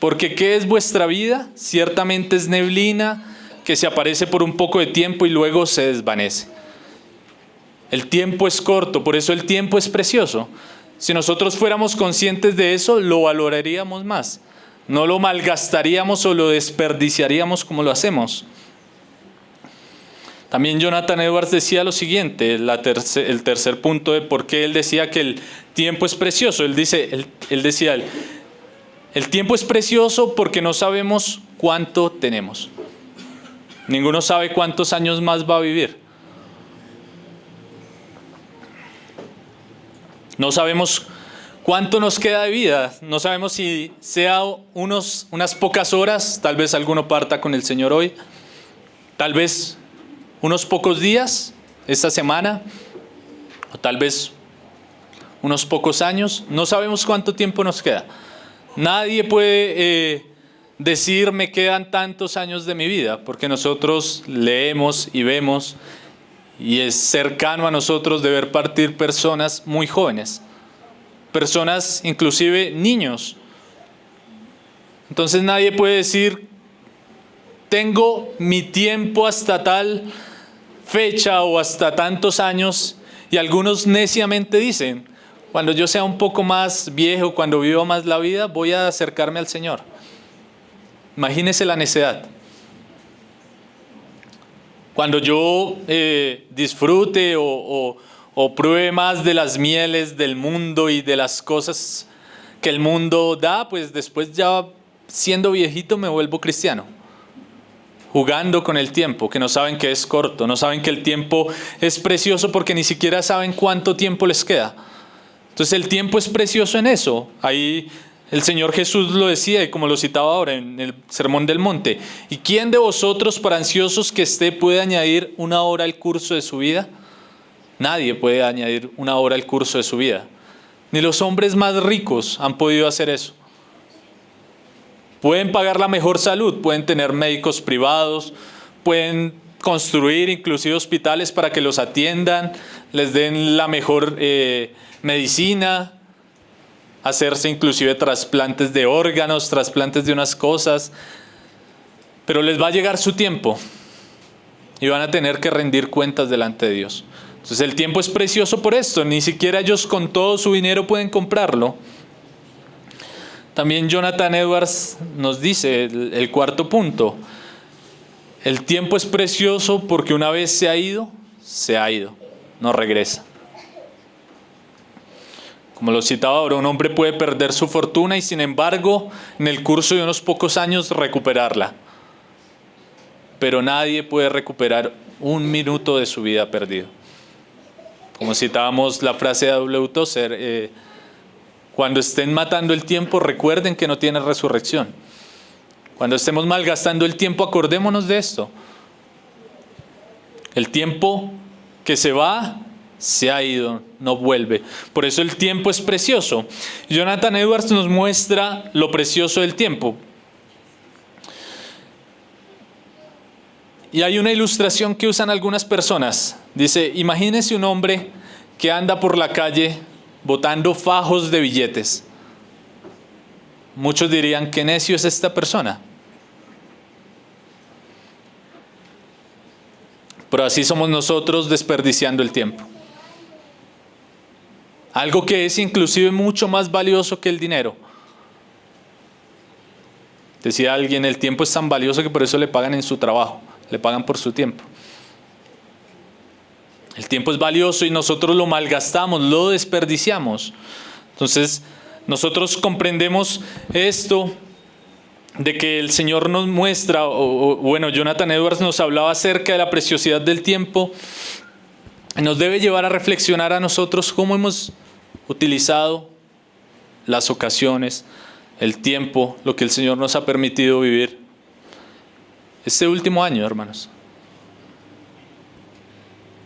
Porque ¿qué es vuestra vida? Ciertamente es neblina que se aparece por un poco de tiempo y luego se desvanece. El tiempo es corto, por eso el tiempo es precioso. Si nosotros fuéramos conscientes de eso, lo valoraríamos más. No lo malgastaríamos o lo desperdiciaríamos como lo hacemos. También Jonathan Edwards decía lo siguiente, el tercer punto de por qué él decía que el tiempo es precioso. Él decía, el tiempo es precioso porque no sabemos cuánto tenemos. Ninguno sabe cuántos años más va a vivir. No sabemos cuánto nos queda de vida. No sabemos si sea unas pocas horas, tal vez alguno parta con el Señor hoy, tal vez unos pocos días, esta semana, o tal vez unos pocos años. No sabemos cuánto tiempo nos queda. Nadie puede decir me quedan tantos años de mi vida, porque nosotros leemos y vemos y es cercano a nosotros de ver partir personas muy jóvenes, personas inclusive niños. Entonces nadie puede decir tengo mi tiempo hasta tal fecha o hasta tantos años, y algunos neciamente dicen cuando yo sea un poco más viejo, cuando viva más la vida, voy a acercarme al Señor. Imagínese la necedad. Cuando yo disfrute o pruebe más de las mieles del mundo y de las cosas que el mundo da, pues después ya siendo viejito me vuelvo cristiano. Jugando con el tiempo, que no saben que es corto, no saben que el tiempo es precioso porque ni siquiera saben cuánto tiempo les queda. Entonces el tiempo es precioso en eso. Ahí el Señor Jesús lo decía, y como lo citaba ahora en el Sermón del Monte. ¿Y quién de vosotros, por ansiosos que esté, puede añadir una hora al curso de su vida? Nadie puede añadir una hora al curso de su vida. Ni los hombres más ricos han podido hacer eso. Pueden pagar la mejor salud, pueden tener médicos privados, pueden construir inclusive hospitales para que los atiendan, les den la mejor medicina, hacerse inclusive trasplantes de órganos, trasplantes de unas cosas, pero les va a llegar su tiempo y van a tener que rendir cuentas delante de Dios. Entonces el tiempo es precioso por esto, ni siquiera ellos con todo su dinero pueden comprarlo. También Jonathan Edwards nos dice el cuarto punto, el tiempo es precioso porque una vez se ha ido, no regresa. Como lo citaba ahora, un hombre puede perder su fortuna y sin embargo en el curso de unos pocos años recuperarla. Pero nadie puede recuperar un minuto de su vida perdido. Como citábamos la frase de W. Tozer, cuando estén matando el tiempo, recuerden que no tiene resurrección. Cuando estemos malgastando el tiempo, acordémonos de esto. El tiempo que se va, se ha ido, no vuelve. Por eso el tiempo es precioso. Jonathan Edwards nos muestra lo precioso del tiempo. Y hay una ilustración que usan algunas personas. Dice, imagínese un hombre que anda por la calle botando fajos de billetes. Muchos dirían, ¿qué necio es esta persona? Pero así somos nosotros desperdiciando el tiempo. Algo que es inclusive mucho más valioso que el dinero. Decía alguien, el tiempo es tan valioso que por eso le pagan en su trabajo, le pagan por su tiempo. El tiempo es valioso y nosotros lo malgastamos, lo desperdiciamos. Entonces, nosotros comprendemos esto de que el Señor nos muestra, bueno, Jonathan Edwards nos hablaba acerca de la preciosidad del tiempo. Nos debe llevar a reflexionar a nosotros cómo hemos utilizado las ocasiones, el tiempo, lo que el Señor nos ha permitido vivir este último año, hermanos.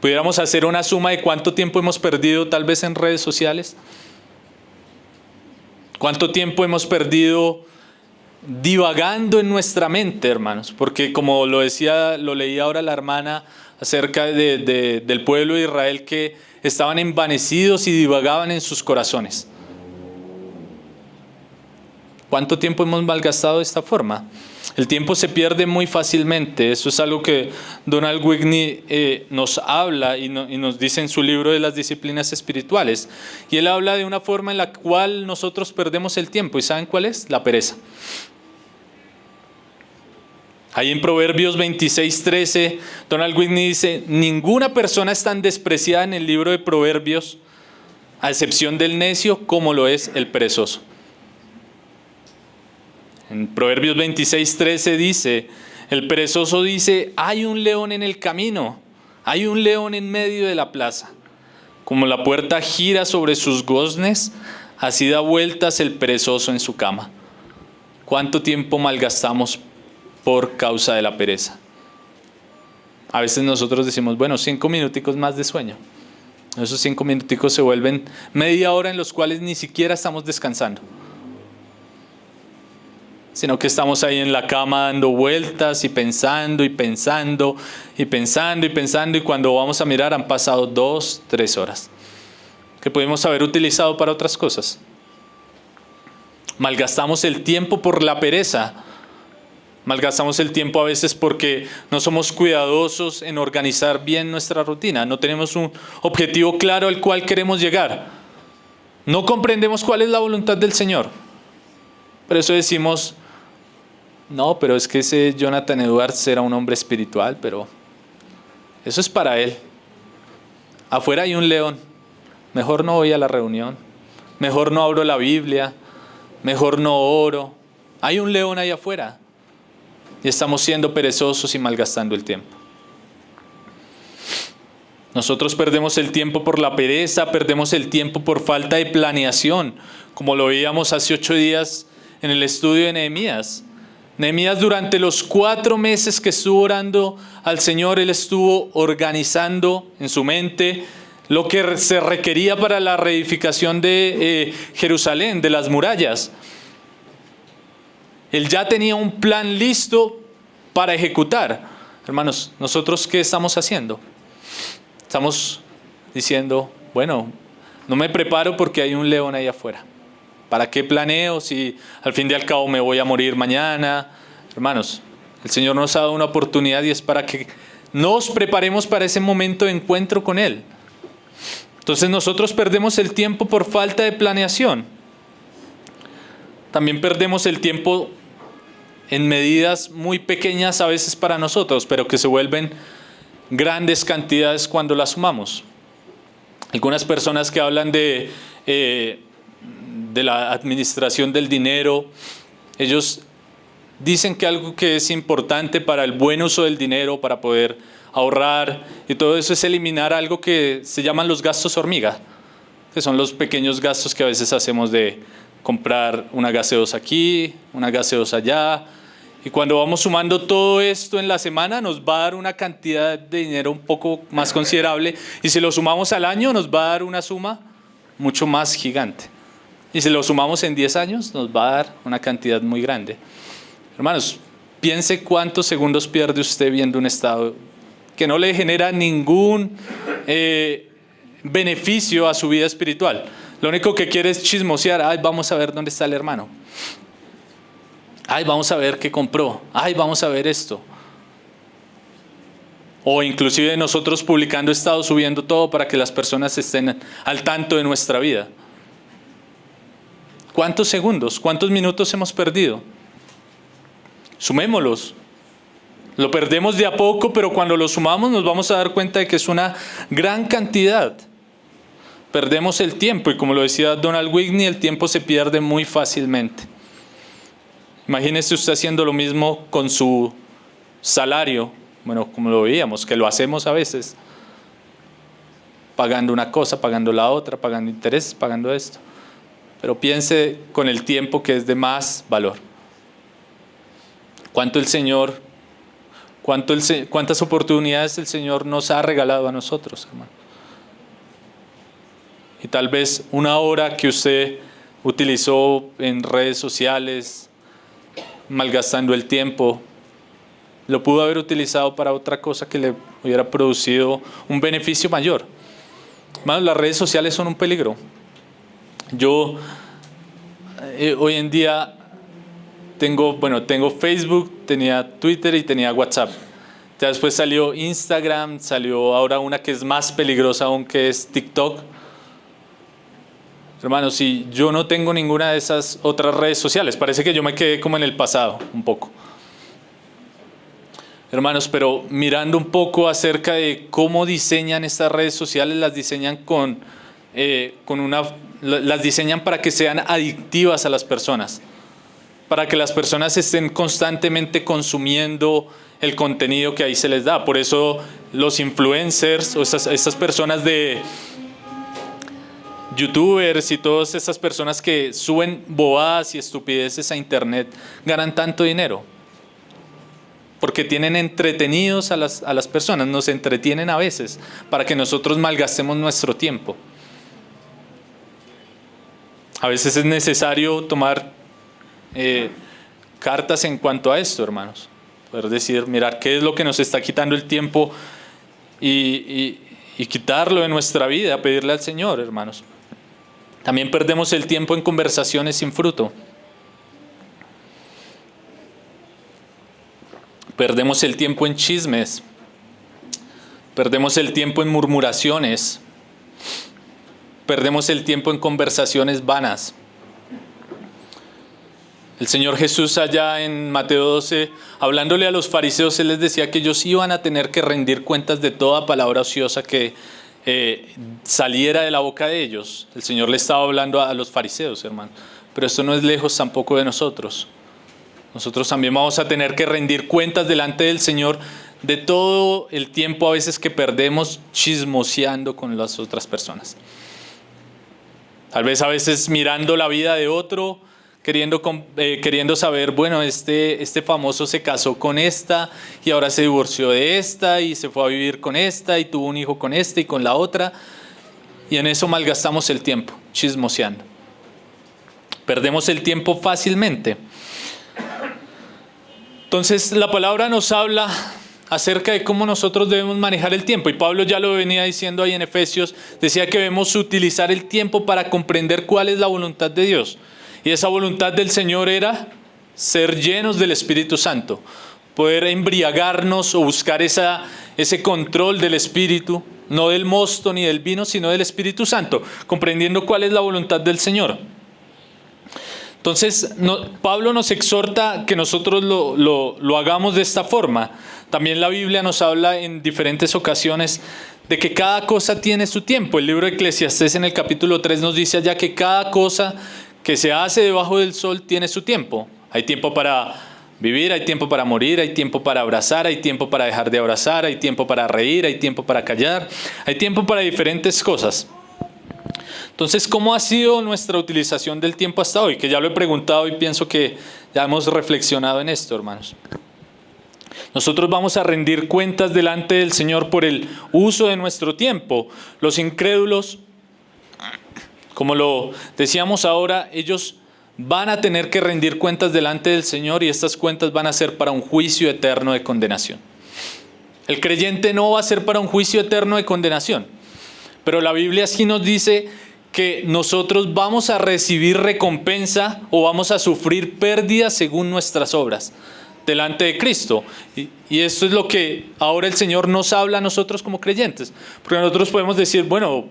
¿Pudiéramos hacer una suma de cuánto tiempo hemos perdido tal vez en redes sociales? ¿Cuánto tiempo hemos perdido divagando en nuestra mente, hermanos? Porque como lo leía ahora la hermana acerca del pueblo de Israel, que estaban envanecidos y divagaban en sus corazones. ¿Cuánto tiempo hemos malgastado de esta forma? El tiempo se pierde muy fácilmente. Eso es algo que Donald Whitney nos habla y nos dice en su libro de las disciplinas espirituales. Y él habla de una forma en la cual nosotros perdemos el tiempo. ¿Y saben cuál es? La pereza. Ahí en Proverbios 26:13, Donald Whitney dice: ninguna persona es tan despreciada en el libro de Proverbios, a excepción del necio, como lo es el perezoso. En Proverbios 26:13 dice: el perezoso dice, hay un león en el camino, hay un león en medio de la plaza. Como la puerta gira sobre sus goznes, así da vueltas el perezoso en su cama. ¿Cuánto tiempo malgastamos por causa de la pereza? A veces nosotros decimos, bueno, 5 minuticos más de sueño. Esos 5 minuticos se vuelven media hora en los cuales ni siquiera estamos descansando, sino que estamos ahí en la cama dando vueltas y pensando y pensando y pensando y pensando, y cuando vamos a mirar han pasado 2, 3 horas que pudimos haber utilizado para otras cosas. Malgastamos el tiempo por la pereza. Malgastamos el tiempo a veces porque no somos cuidadosos en organizar bien nuestra rutina. No tenemos un objetivo claro al cual queremos llegar. No comprendemos cuál es la voluntad del Señor. Por eso decimos, no, pero es que ese Jonathan Edwards era un hombre espiritual, pero eso es para él. Afuera hay un león. Mejor no voy a la reunión. Mejor no abro la Biblia. Mejor no oro. Hay un león ahí afuera. Y estamos siendo perezosos y malgastando el tiempo. Nosotros perdemos el tiempo por la pereza, perdemos el tiempo por falta de planeación, como lo veíamos hace 8 días en el estudio de Nehemías. Nehemías, durante los 4 meses que estuvo orando al Señor, él estuvo organizando en su mente lo que se requería para la reedificación de Jerusalén, de las murallas. Él ya tenía un plan listo para ejecutar. Hermanos, ¿nosotros qué estamos haciendo? Estamos diciendo, bueno, no me preparo porque hay un león ahí afuera. ¿Para qué planeo si al fin y al cabo me voy a morir mañana? Hermanos, el Señor nos ha dado una oportunidad y es para que nos preparemos para ese momento de encuentro con Él. Entonces nosotros perdemos el tiempo por falta de planeación. También perdemos el tiempo en medidas muy pequeñas a veces para nosotros, pero que se vuelven grandes cantidades cuando las sumamos. Algunas personas que hablan de la administración del dinero, ellos dicen que algo que es importante para el buen uso del dinero, para poder ahorrar y todo eso, es eliminar algo que se llaman los gastos hormiga, que son los pequeños gastos que a veces hacemos de comprar una gaseosa aquí, una gaseosa allá, y cuando vamos sumando todo esto en la semana nos va a dar una cantidad de dinero un poco más considerable, y si lo sumamos al año nos va a dar una suma mucho más gigante, y si lo sumamos en 10 años nos va a dar una cantidad muy grande. Hermanos, piense cuántos segundos pierde usted viendo un estado que no le genera ningún beneficio a su vida espiritual. Lo único que quiere es chismosear. Ay, vamos a ver dónde está el hermano. Ay, vamos a ver qué compró. Ay, vamos a ver esto. O inclusive nosotros publicando estados, subiendo todo para que las personas estén al tanto de nuestra vida. ¿Cuántos segundos, cuántos minutos hemos perdido? Sumémoslos. Lo perdemos de a poco, pero cuando lo sumamos nos vamos a dar cuenta de que es una gran cantidad. Perdemos el tiempo, y como lo decía Donald Whitney, el tiempo se pierde muy fácilmente. Imagínese usted haciendo lo mismo con su salario, bueno, como lo veíamos, que lo hacemos a veces, pagando una cosa, pagando la otra, pagando intereses, pagando esto. pero piense con el tiempo que es de más valor. ¿Cuántas oportunidades el Señor nos ha regalado a nosotros, hermano? Y tal vez una hora que usted utilizó en redes sociales, malgastando el tiempo, lo pudo haber utilizado para otra cosa que le hubiera producido un beneficio mayor. Hermanos, las redes sociales son un peligro. Yo hoy en día tengo Facebook, tenía Twitter y tenía WhatsApp. Ya después salió Instagram, salió ahora una que es más peligrosa aún, que es TikTok. Hermanos, si yo no tengo ninguna de esas otras redes sociales, parece que yo me quedé como en el pasado un poco. Hermanos, pero mirando un poco acerca de cómo diseñan estas redes sociales, las diseñan las diseñan para que sean adictivas a las personas, para que las personas estén constantemente consumiendo el contenido que ahí se les da. Por eso los influencers o estas personas de youtubers y todas esas personas que suben bobadas y estupideces a internet ganan tanto dinero, porque tienen entretenidos a las personas, nos entretienen a veces para que nosotros malgastemos nuestro tiempo. A veces es necesario tomar cartas en cuanto a esto, hermanos. Poder decir, mirar qué es lo que nos está quitando el tiempo y quitarlo de nuestra vida, pedirle al Señor, hermanos. También perdemos el tiempo en conversaciones sin fruto. Perdemos el tiempo en chismes. Perdemos el tiempo en murmuraciones. Perdemos el tiempo en conversaciones vanas. El Señor Jesús allá en Mateo 12, hablándole a los fariseos, Él les decía que ellos iban a tener que rendir cuentas de toda palabra ociosa que saliera de la boca de ellos. El Señor le estaba hablando a los fariseos, hermano. Pero esto no es lejos tampoco de nosotros. Nosotros también vamos a tener que rendir cuentas delante del Señor de todo el tiempo a veces que perdemos chismoseando con las otras personas. Tal vez a veces mirando la vida de otro, queriendo saber, bueno, este famoso se casó con esta y ahora se divorció de esta y se fue a vivir con esta y tuvo un hijo con esta y con la otra. Y en eso malgastamos el tiempo, chismoseando. Perdemos el tiempo fácilmente. Entonces la palabra nos habla acerca de cómo nosotros debemos manejar el tiempo. Y Pablo ya lo venía diciendo ahí en Efesios, decía que debemos utilizar el tiempo para comprender cuál es la voluntad de Dios. Y esa voluntad del Señor era ser llenos del Espíritu Santo, poder embriagarnos o buscar ese control del Espíritu, no del mosto ni del vino, sino del Espíritu Santo, comprendiendo cuál es la voluntad del Señor. Entonces, Pablo nos exhorta que nosotros lo hagamos de esta forma. También la Biblia nos habla en diferentes ocasiones de que cada cosa tiene su tiempo. El libro de Eclesiastés en el capítulo 3 nos dice allá que cada cosa que se hace debajo del sol tiene su tiempo. Hay tiempo para vivir, hay tiempo para morir, hay tiempo para abrazar, hay tiempo para dejar de abrazar, hay tiempo para reír, hay tiempo para callar, hay tiempo para diferentes cosas. Entonces, ¿cómo ha sido nuestra utilización del tiempo hasta hoy? Que ya lo he preguntado y pienso que ya hemos reflexionado en esto, hermanos. Nosotros vamos a rendir cuentas delante del Señor por el uso de nuestro tiempo. Los incrédulos, como lo decíamos ahora, ellos van a tener que rendir cuentas delante del Señor y estas cuentas van a ser para un juicio eterno de condenación. El creyente no va a ser para un juicio eterno de condenación, pero la Biblia sí nos dice que nosotros vamos a recibir recompensa o vamos a sufrir pérdidas según nuestras obras delante de Cristo. Y esto es lo que ahora el Señor nos habla a nosotros como creyentes, porque nosotros podemos decir, bueno,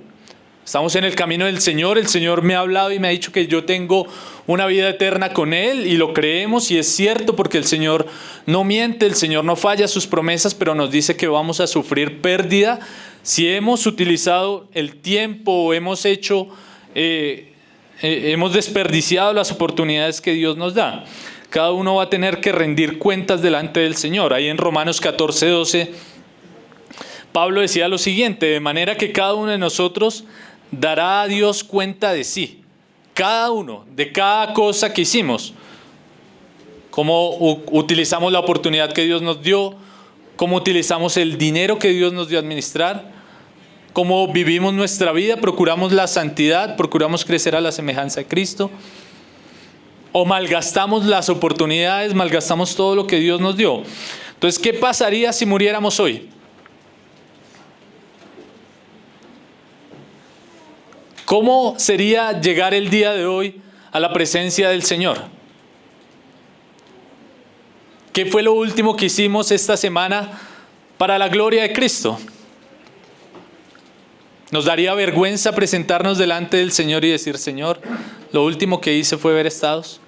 estamos en el camino del Señor, el Señor me ha hablado y me ha dicho que yo tengo una vida eterna con Él y lo creemos y es cierto porque el Señor no miente, el Señor no falla sus promesas, pero nos dice que vamos a sufrir pérdida si hemos utilizado el tiempo o hemos desperdiciado las oportunidades que Dios nos da. Cada uno va a tener que rendir cuentas delante del Señor. Ahí en Romanos 14:12, Pablo decía lo siguiente: de manera que cada uno de nosotros dará a Dios cuenta de sí. Cada uno, de cada cosa que hicimos. Cómo utilizamos la oportunidad que Dios nos dio, cómo utilizamos el dinero que Dios nos dio a administrar, cómo vivimos nuestra vida, procuramos la santidad, procuramos crecer a la semejanza de Cristo, o malgastamos las oportunidades, malgastamos todo lo que Dios nos dio. Entonces, ¿qué pasaría si muriéramos hoy? ¿Cómo sería llegar el día de hoy a la presencia del Señor? ¿Qué fue lo último que hicimos esta semana para la gloria de Cristo? Nos daría vergüenza presentarnos delante del Señor y decir: Señor, lo último que hice fue ver estados.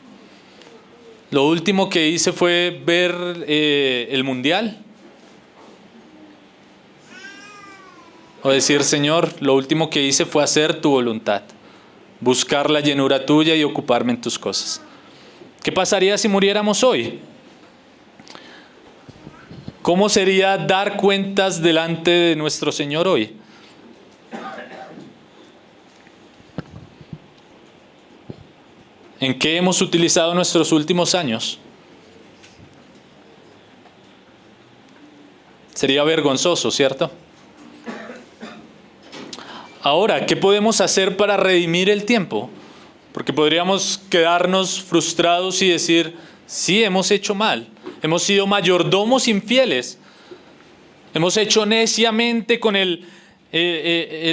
Lo último que hice fue ver el mundial. O decir: Señor, lo último que hice fue hacer tu voluntad, buscar la llenura tuya y ocuparme en tus cosas. ¿Qué pasaría si muriéramos hoy? ¿Cómo sería dar cuentas delante de nuestro Señor hoy? ¿En qué hemos utilizado nuestros últimos años? Sería vergonzoso, ¿cierto? Ahora, ¿qué podemos hacer para redimir el tiempo? Porque podríamos quedarnos frustrados y decir: sí, hemos hecho mal, hemos sido mayordomos infieles, hemos hecho neciamente con el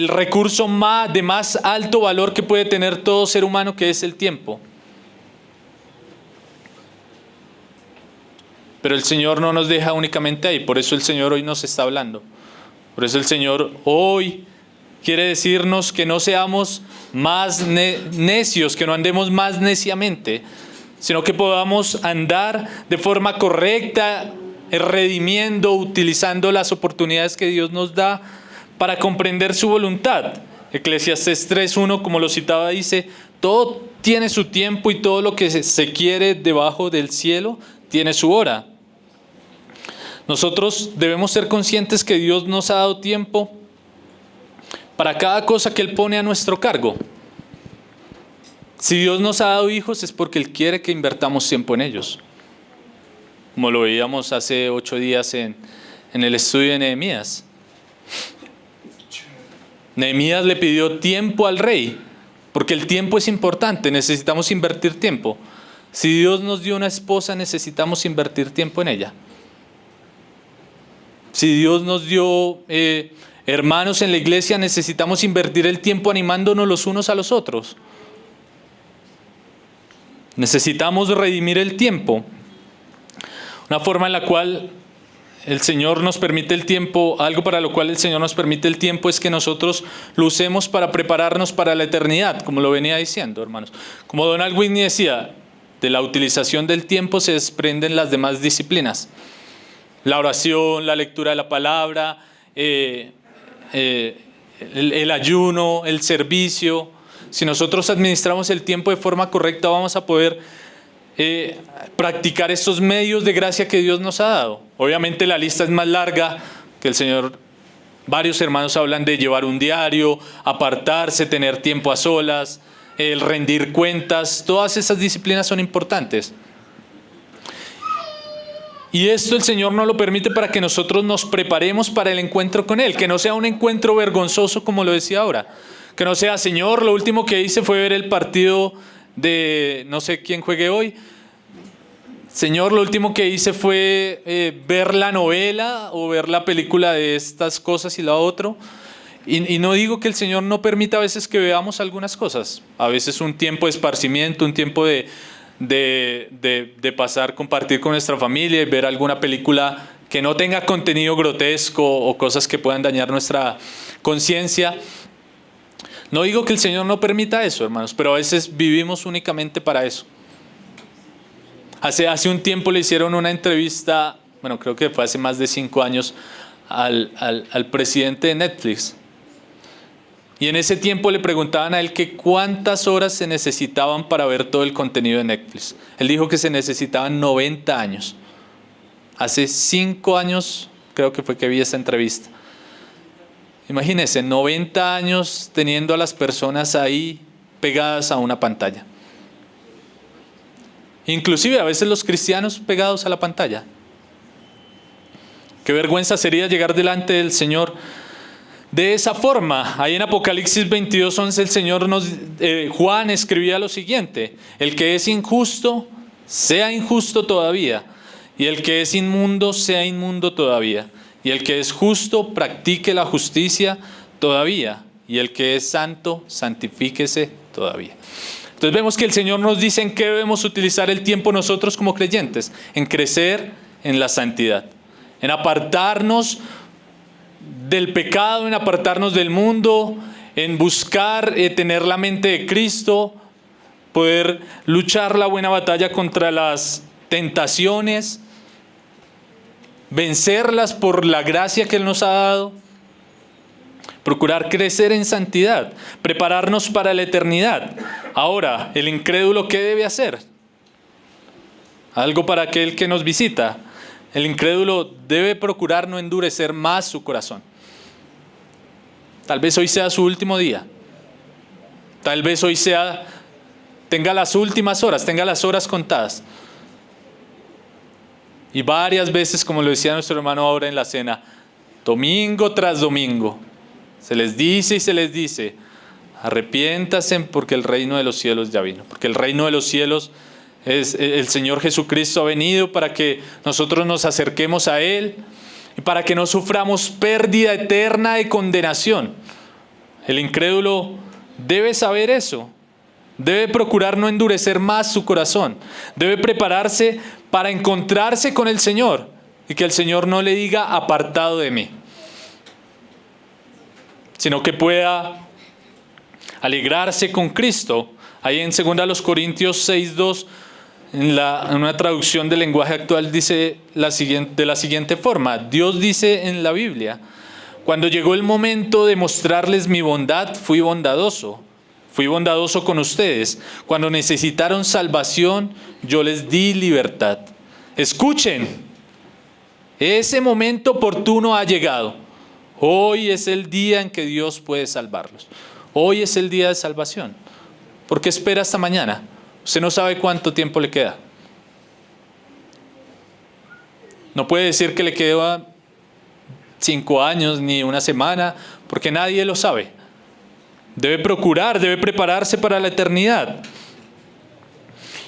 recurso de más alto valor que puede tener todo ser humano, que es el tiempo. Pero el Señor no nos deja únicamente ahí, por eso el Señor hoy nos está hablando. Por eso el Señor hoy quiere decirnos que no seamos más necios, que no andemos más neciamente, sino que podamos andar de forma correcta, redimiendo, utilizando las oportunidades que Dios nos da para comprender su voluntad. Eclesiastés 3:1, como lo citaba, dice: todo tiene su tiempo y todo lo que se quiere debajo del cielo tiene su hora. Nosotros debemos ser conscientes que Dios nos ha dado tiempo para cada cosa que Él pone a nuestro cargo. Si Dios nos ha dado hijos es porque Él quiere que invertamos tiempo en ellos. Como lo veíamos hace 8 días en el estudio de Nehemías. Nehemías le pidió tiempo al rey, porque el tiempo es importante, necesitamos invertir tiempo. Si Dios nos dio una esposa, necesitamos invertir tiempo en ella. Si Dios nos dio hermanos en la iglesia, necesitamos invertir el tiempo animándonos los unos a los otros. Necesitamos redimir el tiempo. Una forma en la cual el Señor nos permite el tiempo, algo para lo cual el Señor nos permite el tiempo, es que nosotros lo usemos para prepararnos para la eternidad, como lo venía diciendo, hermanos. Como Donald Whitney decía, de la utilización del tiempo se desprenden las demás disciplinas. La oración, la lectura de la palabra, el ayuno, el servicio. Si nosotros administramos el tiempo de forma correcta, vamos a poder practicar estos medios de gracia que Dios nos ha dado. Obviamente la lista es más larga, que el Señor, varios hermanos hablan de llevar un diario, apartarse, tener tiempo a solas, el rendir cuentas. Todas esas disciplinas son importantes. Y esto el Señor nos lo permite para que nosotros nos preparemos para el encuentro con Él, que no sea un encuentro vergonzoso como lo decía ahora, que no sea: Señor, lo último que hice fue ver el partido de no sé quién juegue hoy. Señor, lo último que hice fue ver la novela o ver la película de estas cosas y la otra. Y no digo que el Señor no permita a veces que veamos algunas cosas, a veces un tiempo de esparcimiento, un tiempo de pasar, compartir con nuestra familia y ver alguna película que no tenga contenido grotesco o cosas que puedan dañar nuestra conciencia. No digo que el Señor no permita eso, hermanos, pero a veces vivimos únicamente para eso. Hace un tiempo le hicieron una entrevista, bueno, creo que fue hace más de 5 años, al presidente de Netflix. Y en ese tiempo le preguntaban a él que cuántas horas se necesitaban para ver todo el contenido de Netflix. Él dijo que se necesitaban 90 años. Hace 5 años creo que fue que vi esa entrevista. Imagínense, 90 años teniendo a las personas ahí pegadas a una pantalla. Inclusive a veces los cristianos pegados a la pantalla. Qué vergüenza sería llegar delante del Señor de esa forma. Ahí en Apocalipsis 22:11 el Señor Juan escribía lo siguiente: el que es injusto, sea injusto todavía, y el que es inmundo, sea inmundo todavía, y el que es justo, practique la justicia todavía, y el que es santo, santifíquese todavía. Entonces vemos que el Señor nos dice en qué debemos utilizar el tiempo nosotros como creyentes: en crecer en la santidad, en apartarnos del pecado, en apartarnos del mundo, en buscar tener la mente de Cristo, poder luchar la buena batalla contra las tentaciones, vencerlas por la gracia que Él nos ha dado, procurar crecer en santidad, prepararnos para la eternidad. Ahora, el incrédulo, ¿qué debe hacer? Algo para aquel que nos visita. El incrédulo debe procurar no endurecer más su corazón. Tal vez hoy sea su último día. Tal vez hoy tenga las últimas horas, tenga las horas contadas. Y varias veces, como lo decía nuestro hermano ahora en la cena, domingo tras domingo, se les dice y se les dice: arrepiéntanse porque el reino de los cielos ya vino. Porque el reino de los cielos es el Señor Jesucristo ha venido para que nosotros nos acerquemos a Él y para que no suframos pérdida eterna de condenación. El incrédulo debe saber eso. Debe procurar no endurecer más su corazón. Debe prepararse para encontrarse con el Señor y que el Señor no le diga: apartado de mí, sino que pueda alegrarse con Cristo. Ahí en 2 Corintios 6:2, en una traducción del lenguaje actual, dice de la siguiente forma: Dios dice en la Biblia: cuando llegó el momento de mostrarles mi bondad, fui bondadoso con ustedes. Cuando necesitaron salvación, yo les di libertad. Escuchen, ese momento oportuno ha llegado. Hoy es el día en que Dios puede salvarlos. Hoy es el día de salvación. ¿Por qué espera hasta mañana? Usted no sabe cuánto tiempo le queda. No puede decir que le queda 5 años ni una semana, porque nadie lo sabe. Debe procurar, debe prepararse para la eternidad.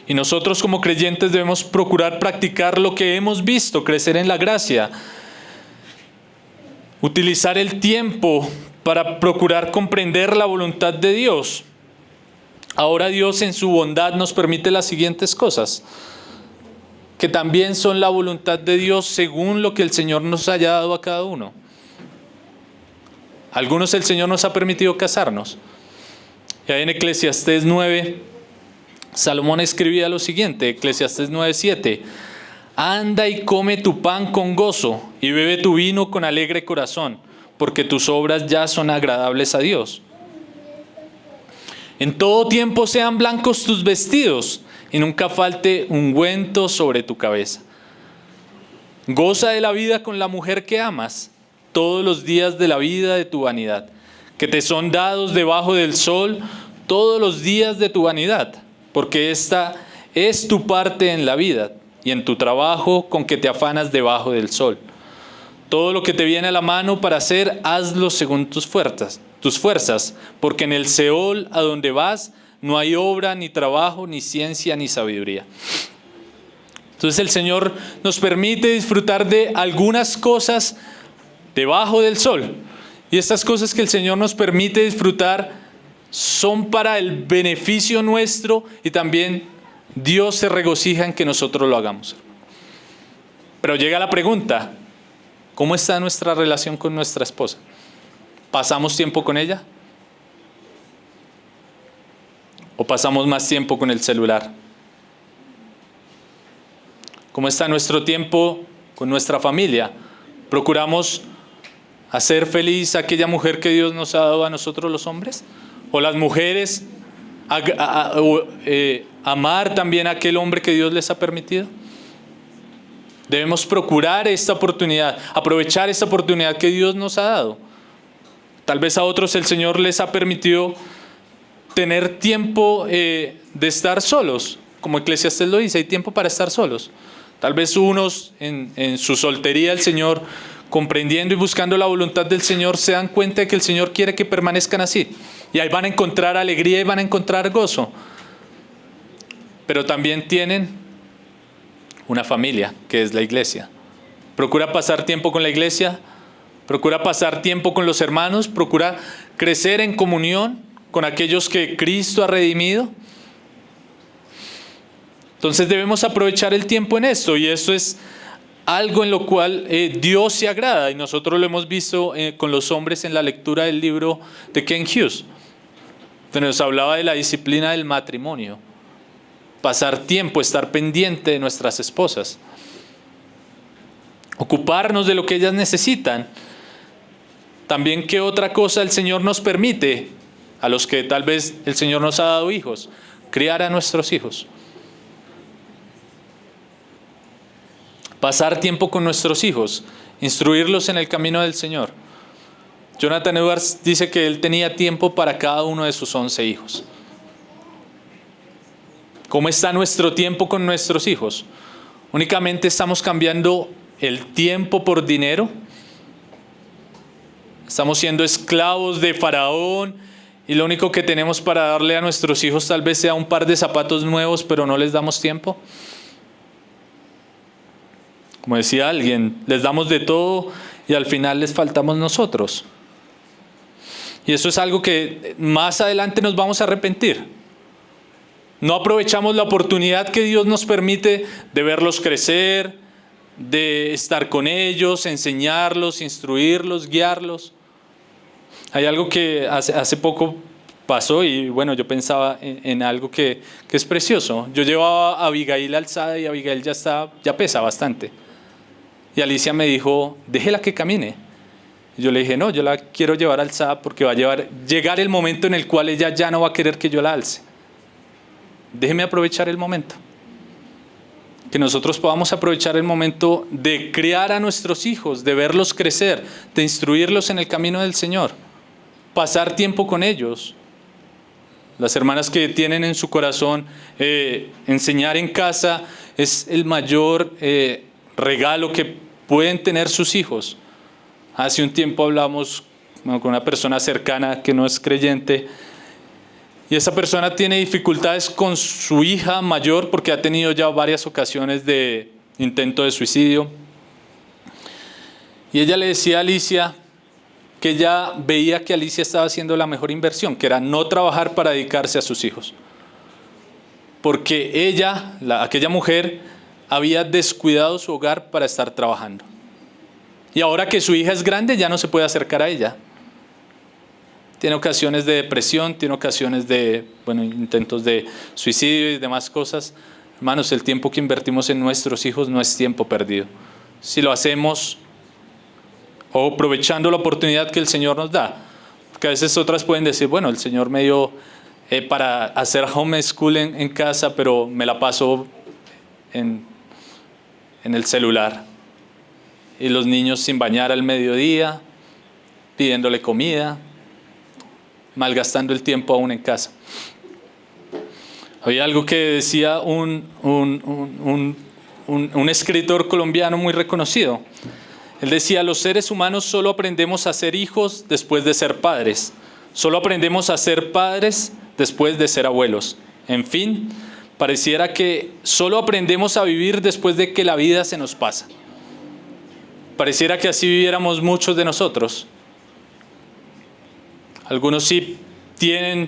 Y nosotros como creyentes debemos procurar practicar lo que hemos visto, crecer en la gracia. Utilizar el tiempo para procurar comprender la voluntad de Dios. Ahora Dios en su bondad nos permite las siguientes cosas, que también son la voluntad de Dios según lo que el Señor nos haya dado a cada uno. Algunos el Señor nos ha permitido casarnos. Y ahí en Eclesiastés 9, Salomón escribía lo siguiente, Eclesiastés 9:7: anda y come tu pan con gozo y bebe tu vino con alegre corazón, porque tus obras ya son agradables a Dios. En todo tiempo sean blancos tus vestidos y nunca falte ungüento sobre tu cabeza. Goza de la vida con la mujer que amas todos los días de la vida de tu vanidad, que te son dados debajo del sol todos los días de tu vanidad, porque esta es tu parte en la vida y en tu trabajo con que te afanas debajo del sol. Todo lo que te viene a la mano para hacer, hazlo según tus fuerzas, porque en el Seol a donde vas no hay obra, ni trabajo, ni ciencia, ni sabiduría. Entonces el Señor nos permite disfrutar de algunas cosas debajo del sol. Y estas cosas que el Señor nos permite disfrutar son para el beneficio nuestro y también Dios se regocija en que nosotros lo hagamos. Pero llega la pregunta: ¿cómo está nuestra relación con nuestra esposa? ¿Pasamos tiempo con ella? ¿O pasamos más tiempo con el celular? ¿Cómo está nuestro tiempo con nuestra familia? ¿Procuramos hacer feliz a aquella mujer que Dios nos ha dado a nosotros los hombres? ¿O las mujeres amar también a aquel hombre que Dios les ha permitido? Debemos procurar esta oportunidad, aprovechar esta oportunidad que Dios nos ha dado. Tal vez a otros el Señor les ha permitido tener tiempo de estar solos. Como Eclesiastés lo dice, hay tiempo para estar solos. Tal vez unos en su soltería el Señor, comprendiendo y buscando la voluntad del Señor, se dan cuenta de que el Señor quiere que permanezcan así. Y ahí van a encontrar alegría y van a encontrar gozo. Pero también tienen una familia, que es la iglesia. Procura pasar tiempo con la iglesia, procura pasar tiempo con los hermanos, procura crecer en comunión con aquellos que Cristo ha redimido. Entonces debemos aprovechar el tiempo en esto, y esto es algo en lo cual Dios se agrada, y nosotros lo hemos visto con los hombres en la lectura del libro de Ken Hughes, que nos hablaba de la disciplina del matrimonio. Pasar tiempo, estar pendiente de nuestras esposas, ocuparnos de lo que ellas necesitan. También, ¿qué otra cosa el Señor nos permite? A los que tal vez el Señor nos ha dado hijos, criar a nuestros hijos. Pasar tiempo con nuestros hijos, instruirlos en el camino del Señor. Jonathan Edwards dice que él tenía tiempo para cada uno de sus 11 hijos. ¿Cómo está nuestro tiempo con nuestros hijos? ¿Únicamente estamos cambiando el tiempo por dinero? ¿Estamos siendo esclavos de Faraón y lo único que tenemos para darle a nuestros hijos tal vez sea un par de zapatos nuevos, pero no les damos tiempo? Como decía alguien, les damos de todo y al final les faltamos nosotros. Y eso es algo que más adelante nos vamos a arrepentir. No aprovechamos la oportunidad que Dios nos permite de verlos crecer, de estar con ellos, enseñarlos, instruirlos, guiarlos. Hay algo que hace poco pasó y bueno, yo pensaba en algo que es precioso. Yo llevaba a Abigail alzada y Abigail ya pesa bastante. Y Alicia me dijo, déjela que camine. Y yo le dije, no, yo la quiero llevar alzada porque va a llegar el momento en el cual ella ya no va a querer que yo la alce. Déjeme aprovechar el momento. Que nosotros podamos aprovechar el momento de criar a nuestros hijos, de verlos crecer, de instruirlos en el camino del Señor. Pasar tiempo con ellos. Las hermanas que tienen en su corazón enseñar en casa es el mayor regalo que pueden tener sus hijos. Hace un tiempo hablamos con una persona cercana que no es creyente, y esa persona tiene dificultades con su hija mayor porque ha tenido ya varias ocasiones de intento de suicidio. Y ella le decía a Alicia que ella veía que Alicia estaba haciendo la mejor inversión, que era no trabajar para dedicarse a sus hijos. Porque ella, aquella mujer, había descuidado su hogar para estar trabajando. Y ahora que su hija es grande ya no se puede acercar a ella. Tiene ocasiones de depresión, tiene ocasiones de intentos de suicidio y demás cosas. Hermanos, el tiempo que invertimos en nuestros hijos no es tiempo perdido. Si lo hacemos o aprovechando la oportunidad que el Señor nos da. Porque a veces otras pueden decir, bueno, el Señor me dio para hacer homeschool en casa, pero me la paso en el celular. Y los niños sin bañar al mediodía, pidiéndole comida, malgastando el tiempo aún en casa. Había algo que decía un escritor colombiano muy reconocido. Él decía, los seres humanos solo aprendemos a ser hijos después de ser padres. Solo aprendemos a ser padres después de ser abuelos. En fin, pareciera que solo aprendemos a vivir después de que la vida se nos pasa. Pareciera que así viviéramos muchos de nosotros. Algunos sí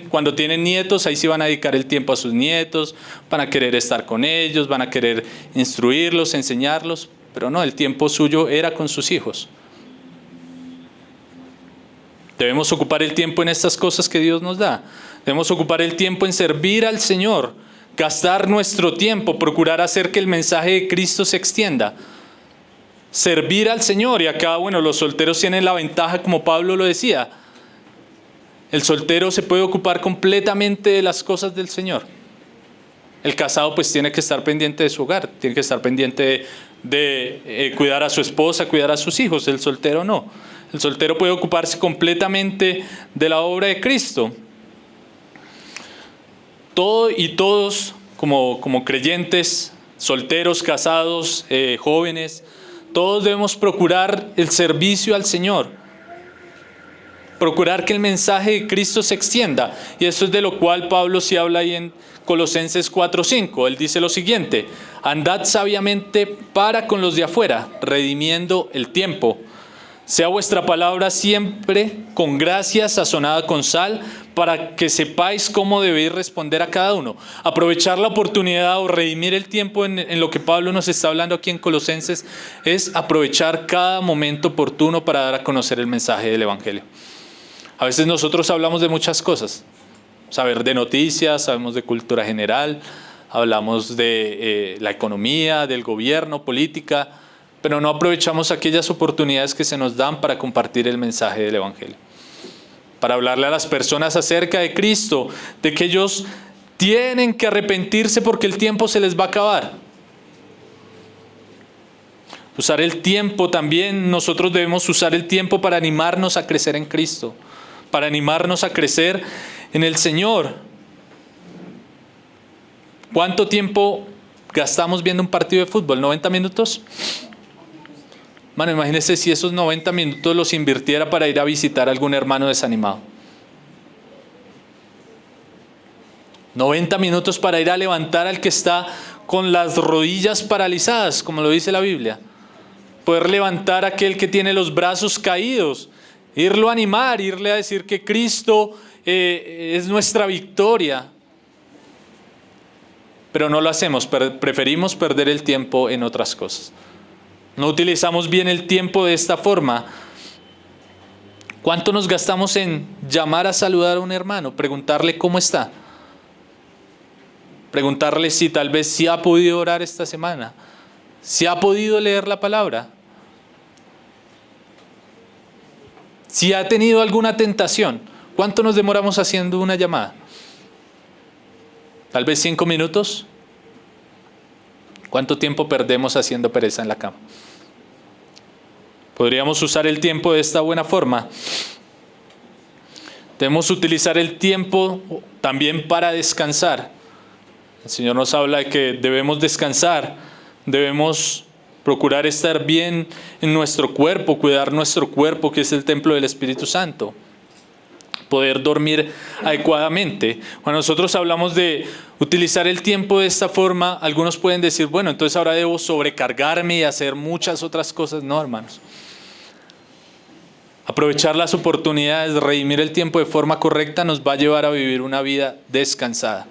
cuando tienen nietos, ahí sí van a dedicar el tiempo a sus nietos, van a querer estar con ellos, van a querer instruirlos, enseñarlos, pero no, el tiempo suyo era con sus hijos. Debemos ocupar el tiempo en estas cosas que Dios nos da. Debemos ocupar el tiempo en servir al Señor, gastar nuestro tiempo, procurar hacer que el mensaje de Cristo se extienda. Servir al Señor, y acá, los solteros tienen la ventaja, como Pablo lo decía. El soltero se puede ocupar completamente de las cosas del Señor. El casado pues tiene que estar pendiente de su hogar, tiene que estar pendiente de cuidar a su esposa, cuidar a sus hijos. El soltero no. El soltero puede ocuparse completamente de la obra de Cristo. todos como creyentes, solteros, casados, jóvenes, todos debemos procurar el servicio al Señor. Procurar que el mensaje de Cristo se extienda. Y eso es de lo cual Pablo sí habla ahí en Colosenses 4:5. Él dice lo siguiente: andad sabiamente para con los de afuera, redimiendo el tiempo. Sea vuestra palabra siempre con gracia, sazonada con sal, para que sepáis cómo debéis responder a cada uno. Aprovechar la oportunidad o redimir el tiempo en lo que Pablo nos está hablando aquí en Colosenses es aprovechar cada momento oportuno para dar a conocer el mensaje del Evangelio. A veces nosotros hablamos de muchas cosas, saber de noticias, sabemos de cultura general, hablamos de la economía, del gobierno, política, pero no aprovechamos aquellas oportunidades que se nos dan para compartir el mensaje del Evangelio. Para hablarle a las personas acerca de Cristo, de que ellos tienen que arrepentirse porque el tiempo se les va a acabar. Usar el tiempo también, nosotros debemos usar el tiempo para animarnos a crecer en Cristo, para animarnos a crecer en el Señor. ¿Cuánto tiempo gastamos viendo un partido de fútbol? ¿90 minutos? Mano, imagínese si esos 90 minutos los invirtiera para ir a visitar a algún hermano desanimado. 90 minutos para ir a levantar al que está con las rodillas paralizadas, como lo dice la Biblia. Poder levantar a aquel que tiene los brazos caídos. Irlo a animar, irle a decir que Cristo es nuestra victoria. Pero no lo hacemos, preferimos perder el tiempo en otras cosas. No utilizamos bien el tiempo de esta forma. ¿Cuánto nos gastamos en llamar a saludar a un hermano? Preguntarle cómo está. Preguntarle si tal vez sí ha podido orar esta semana. Si ha podido leer la palabra. Si ha tenido alguna tentación. ¿Cuánto nos demoramos haciendo una llamada? Tal vez 5 minutos. ¿Cuánto tiempo perdemos haciendo pereza en la cama? Podríamos usar el tiempo de esta buena forma. Debemos utilizar el tiempo también para descansar. El Señor nos habla de que debemos descansar, debemos procurar estar bien en nuestro cuerpo, cuidar nuestro cuerpo, que es el templo del Espíritu Santo. Poder dormir adecuadamente. Cuando nosotros hablamos de utilizar el tiempo de esta forma, algunos pueden decir, bueno, entonces ahora debo sobrecargarme y hacer muchas otras cosas. No, hermanos. Aprovechar las oportunidades de redimir el tiempo de forma correcta nos va a llevar a vivir una vida descansada.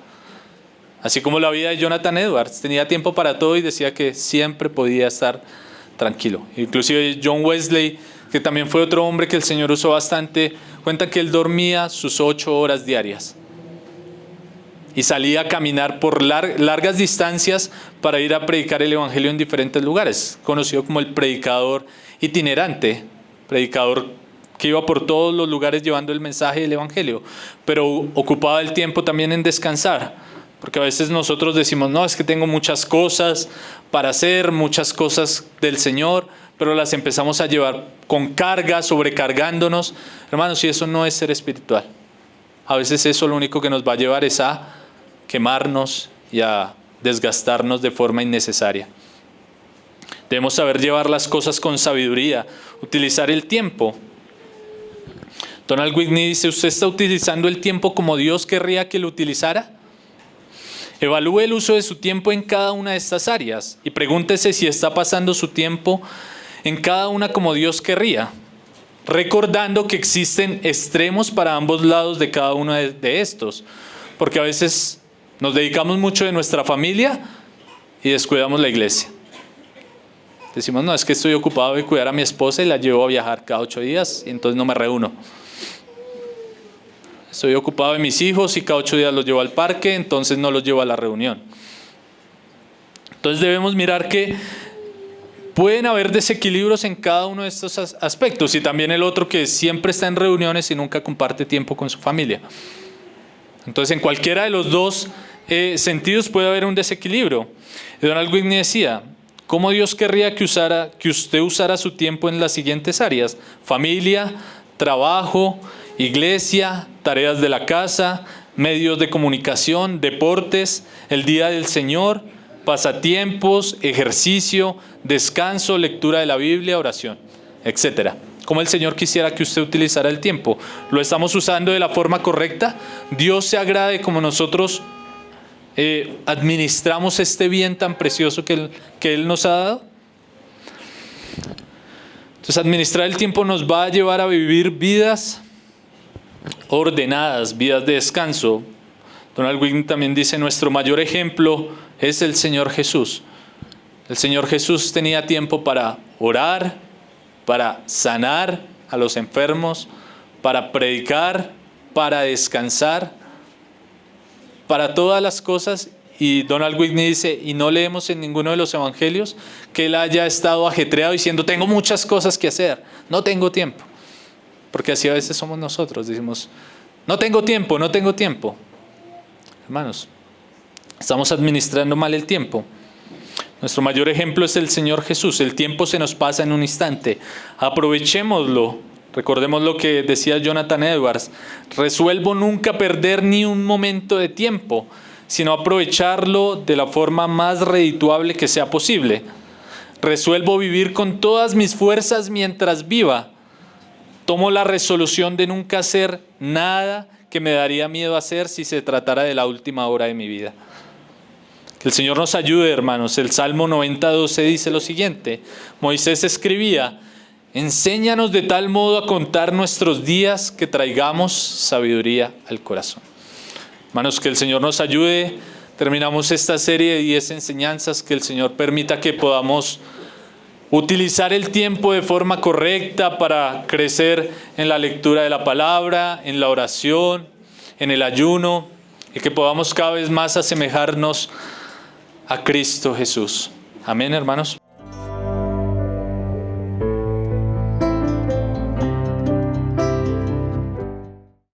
Así como la vida de Jonathan Edwards, tenía tiempo para todo y decía que siempre podía estar tranquilo. Inclusive John Wesley, que también fue otro hombre que el Señor usó bastante, cuenta que él dormía sus 8 horas diarias y salía a caminar por largas distancias para ir a predicar el Evangelio en diferentes lugares, conocido como el predicador itinerante, predicador que iba por todos los lugares llevando el mensaje del Evangelio, pero ocupaba el tiempo también en descansar. Porque a veces nosotros decimos, no, es que tengo muchas cosas para hacer, muchas cosas del Señor, pero las empezamos a llevar con carga, sobrecargándonos. Hermanos, y eso no es ser espiritual. A veces eso lo único que nos va a llevar es a quemarnos y a desgastarnos de forma innecesaria. Debemos saber llevar las cosas con sabiduría, utilizar el tiempo. Donald Whitney dice, ¿usted está utilizando el tiempo como Dios querría que lo utilizara? Evalúe el uso de su tiempo en cada una de estas áreas y pregúntese si está pasando su tiempo en cada una como Dios querría, recordando que existen extremos para ambos lados de cada uno de estos, porque a veces nos dedicamos mucho de nuestra familia y descuidamos la iglesia. Decimos, no, es que estoy ocupado de cuidar a mi esposa y la llevo a viajar cada 8 días y entonces no me reúno. Estoy ocupado de mis hijos y cada 8 días los llevo al parque, entonces no los llevo a la reunión. Entonces debemos mirar que pueden haber desequilibrios en cada uno de estos aspectos y también el otro que siempre está en reuniones y nunca comparte tiempo con su familia. Entonces en cualquiera de los dos sentidos puede haber un desequilibrio. Donald Whitney decía, ¿cómo Dios querría que usted usara su tiempo en las siguientes áreas? Familia, trabajo, iglesia, tareas de la casa, medios de comunicación, deportes, el día del Señor, pasatiempos, ejercicio, descanso, lectura de la Biblia, oración, etc. Como el Señor quisiera que usted utilizara el tiempo. ¿Lo estamos usando de la forma correcta? ¿Dios se agrade como nosotros administramos este bien tan precioso que Él nos ha dado? Entonces, administrar el tiempo nos va a llevar a vivir vidas ordenadas, vidas de descanso. Donald Wynne también dice, nuestro mayor ejemplo es el Señor Jesús. El Señor Jesús tenía tiempo para orar, para sanar a los enfermos, para predicar, para descansar, para todas las cosas. Y Donald Whitney dice, y no leemos en ninguno de los evangelios que Él haya estado ajetreado diciendo, tengo muchas cosas que hacer, no tengo tiempo. Porque así a veces somos nosotros, decimos, no tengo tiempo, no tengo tiempo. Hermanos, estamos administrando mal el tiempo. Nuestro mayor ejemplo es el Señor Jesús. El tiempo se nos pasa en un instante. Aprovechémoslo. Recordemos lo que decía Jonathan Edwards. Resuelvo nunca perder ni un momento de tiempo, sino aprovecharlo de la forma más redituable que sea posible. Resuelvo vivir con todas mis fuerzas mientras viva. Tomo la resolución de nunca hacer nada que me daría miedo hacer si se tratara de la última hora de mi vida. Que el Señor nos ayude, hermanos. El Salmo 90:12 dice lo siguiente. Moisés escribía, enséñanos de tal modo a contar nuestros días que traigamos sabiduría al corazón. Hermanos, que el Señor nos ayude. Terminamos esta serie de 10 enseñanzas. Que el Señor permita que podamos utilizar el tiempo de forma correcta para crecer en la lectura de la palabra, en la oración, en el ayuno, y que podamos cada vez más asemejarnos a Cristo Jesús. Amén, hermanos.